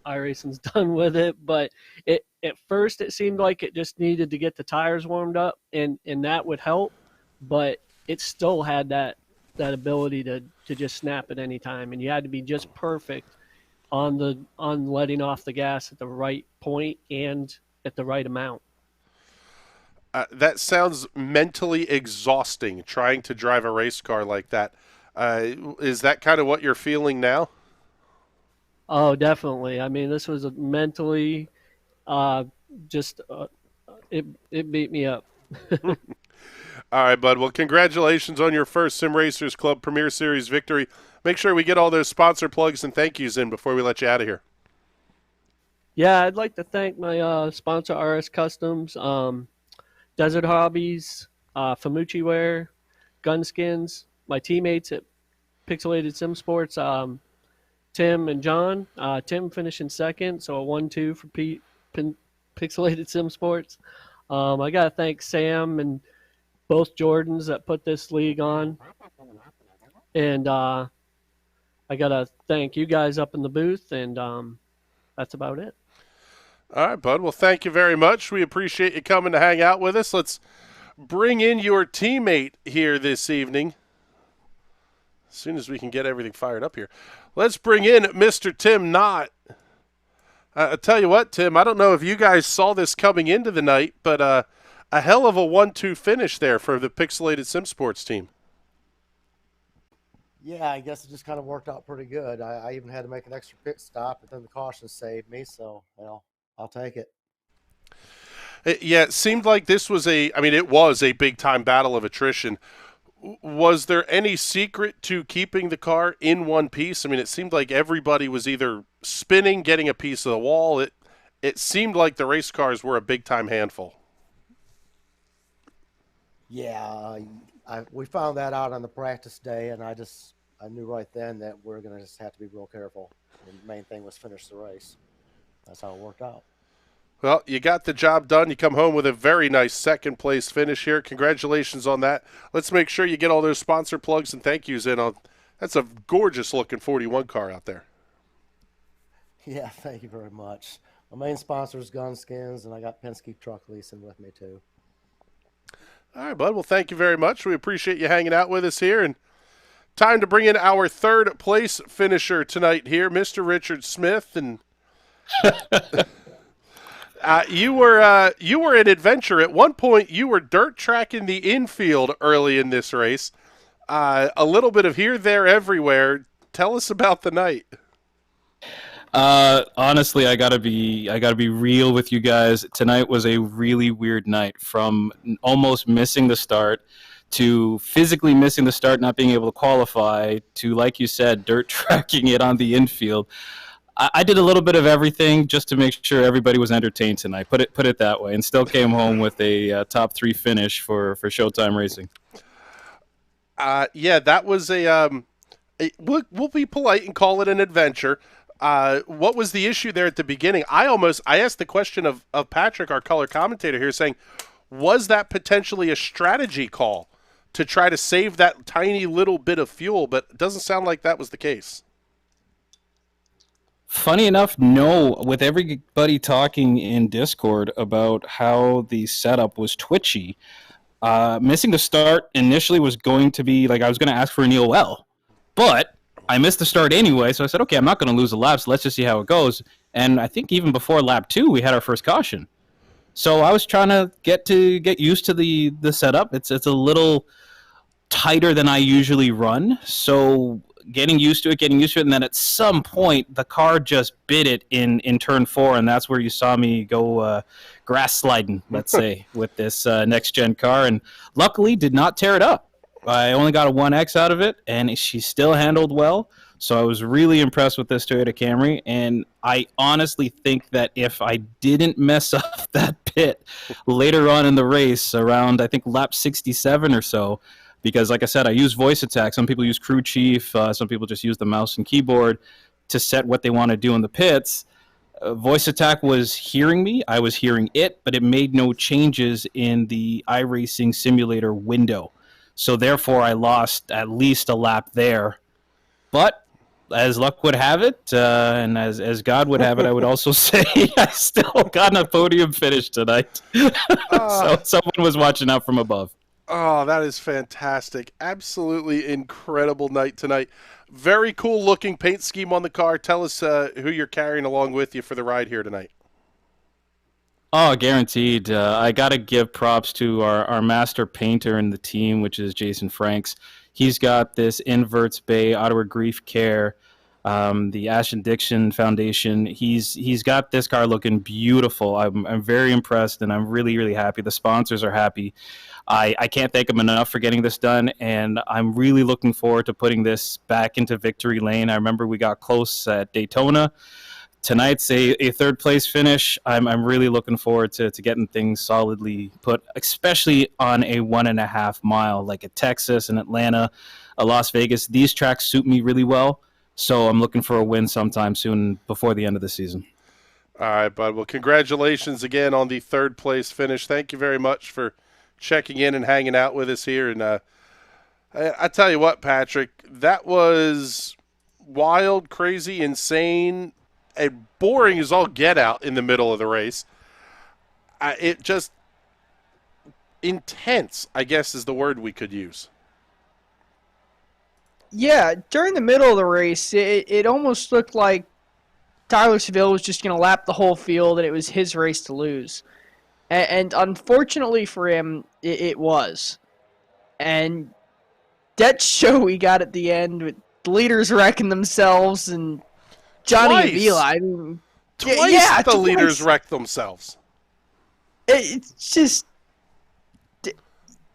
iRacing's done with it, but at first it seemed like it just needed to get the tires warmed up, and that would help. But it still had that ability to just snap at any time, and you had to be just perfect on letting off the gas at the right point and at the right amount. That sounds mentally exhausting, trying to drive a race car like that. Is that kind of what you're feeling now? Oh, definitely. I mean, this was mentally just it beat me up. All right, bud. Well, congratulations on your first Sim Racers Club Premier Series victory. Make sure we get all those sponsor plugs and thank yous in before we let you out of here. Yeah, I'd like to thank my sponsor, RS Customs, Desert Hobbies, Famucci Wear, Gunskins, my teammates at Pixelated Sim Sports, Tim and John. Tim finishing second, so a 1-2 for Pixelated Sim Sports. I got to thank Sam and both Jordans that put this league on. And I got to thank you guys up in the booth, and that's about it. All right, bud. Well, thank you very much. We appreciate you coming to hang out with us. Let's bring in your teammate here this evening. As soon as we can get everything fired up here. Let's bring in Mr. Tim Knott. I'll tell you what, Tim, I don't know if you guys saw this coming into the night, but a hell of a 1-2 finish there for the Pixelated Sim Sports team. Yeah, I guess it just kind of worked out pretty good. I even had to make an extra pit stop, but then the caution saved me, so, I'll take it. Yeah, it seemed like this was it was a big-time battle of attrition. Was there any secret to keeping the car in one piece? I mean, it seemed like everybody was either spinning, getting a piece of the wall. It seemed like the race cars were a big-time handful. Yeah, we found that out on the practice day, and I knew right then that we're going to just have to be real careful. And the main thing was finish the race. That's how it worked out. Well, you got the job done. You come home with a very nice second-place finish here. Congratulations on that. Let's make sure you get all those sponsor plugs and thank yous in. That's a gorgeous-looking 41 car out there. Yeah, thank you very much. My main sponsor is Gunskins, and I got Penske Truck Leasing with me, too. All right, bud. Well, thank you very much. We appreciate you hanging out with us here. And time to bring in our third-place finisher tonight here, Mr. Richard Smith. And you were an adventure. At one point, you were dirt tracking the infield early in this race. A little bit of here, there, everywhere. Tell us about the night. Honestly, I gotta be real with you guys. Tonight was a really weird night. From almost missing the start to physically missing the start, not being able to qualify, to, like you said, dirt tracking it on the infield. I did a little bit of everything just to make sure everybody was entertained tonight. Put it that way, and still came home with a top 3 finish for Showtime Racing. Yeah, that was we'll be polite and call it an adventure. What was the issue there at the beginning? I asked the question of Patrick, our color commentator here, saying, was that potentially a strategy call to try to save that tiny little bit of fuel? But it doesn't sound like that was the case. Funny enough, no. With everybody talking in Discord about how the setup was twitchy, missing the start initially was going to be like I was going to ask for an EOL, but I missed the start anyway, so I said, okay, I'm not going to lose a lap, so let's just see how it goes. And I think even before lap 2, we had our first caution. So I was trying to get used to the setup. It's a little tighter than I usually run, so getting used to it, and then at some point the car just bit it in turn 4, and that's where you saw me go grass sliding, let's say, with this next gen car, and luckily did not tear it up. I only got a 1X out of it, and she still handled well. So I was really impressed with this Toyota Camry, and I honestly think that if I didn't mess up that pit later on in the race, around I think lap 67 or so, because like I said, I use voice attack. Some people use crew chief, some people just use the mouse and keyboard to set what they want to do in the pits. Voice attack was hearing me, I was hearing it, but it made no changes in the iRacing simulator window. So therefore, I lost at least a lap there. But as luck would have it, and as God would have it, I would also say I still got a podium finish tonight. So someone was watching out from above. Oh, that is fantastic. Absolutely incredible night tonight. Very cool looking paint scheme on the car. Tell us who you're carrying along with you for the ride here tonight. Oh, guaranteed. I got to give props to our master painter in the team, which is Jason Franks. He's got this Inverts Bay Ottawa Grief Care, the Ashton Dixon Foundation. He's got this car looking beautiful. I'm very impressed, and I'm really, really happy. The sponsors are happy. I can't thank him enough for getting this done, and I'm really looking forward to putting this back into victory lane. I remember we got close at Daytona. Tonight's a third place finish. I'm really looking forward to getting things solidly put, especially on a 1.5 mile, like at Texas and Atlanta, Las Vegas. These tracks suit me really well, so I'm looking for a win sometime soon before the end of the season. All right, bud. Well, congratulations again on the third place finish. Thank you very much for checking in and hanging out with us here. And I tell you what, Patrick, that was wild, crazy, insane, and boring as all get out in the middle of the race. It just intense, I guess, is the word we could use. Yeah, during the middle of the race, it almost looked like Tyler Seville was just going to lap the whole field, and it was his race to lose. And unfortunately for him, it was. And that show we got at the end with the leaders wrecking themselves and Johnny Avila. I mean, twice the leaders wrecked themselves. It's just,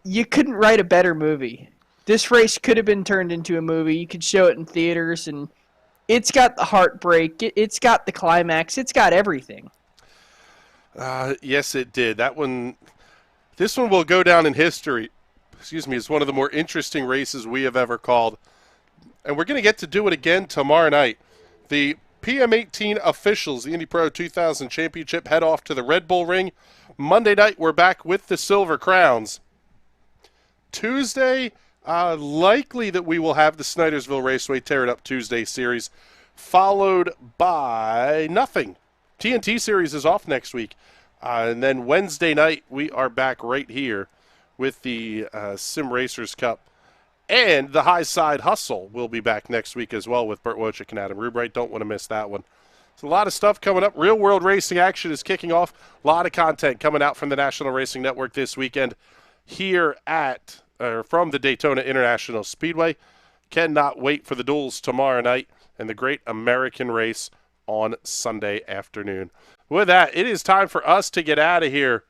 you couldn't write a better movie. This race could have been turned into a movie. You could show it in theaters, and it's got the heartbreak. It's got the climax. It's got everything. Yes, it did. This one will go down in history. Excuse me, as one of the more interesting races we have ever called. And we're going to get to do it again tomorrow night. The PM18 officials, the Indy Pro 2000 Championship, head off to the Red Bull Ring. Monday night, we're back with the Silver Crowns. Tuesday, likely that we will have the Snydersville Raceway Tear It Up Tuesday series, followed by nothing. TNT series is off next week. And then Wednesday night, we are back right here with the Sim Racers Cup. And the High Side Hustle will be back next week as well with Burt Wojcik and Adam Rubright. Don't want to miss that one. There's a lot of stuff coming up. Real world racing action is kicking off. A lot of content coming out from the National Racing Network this weekend here from the Daytona International Speedway. Cannot wait for the duels tomorrow night and the Great American Race on Sunday afternoon. With that, it is time for us to get out of here.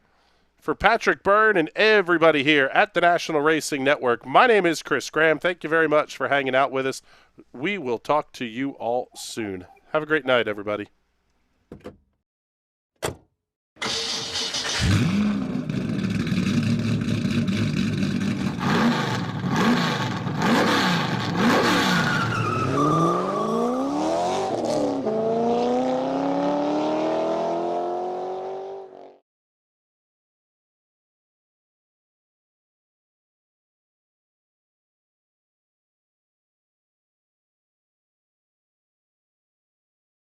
For Patrick Byrne and everybody here at the National Racing Network, my name is Chris Graham. Thank you very much for hanging out with us. We will talk to you all soon. Have a great night, everybody.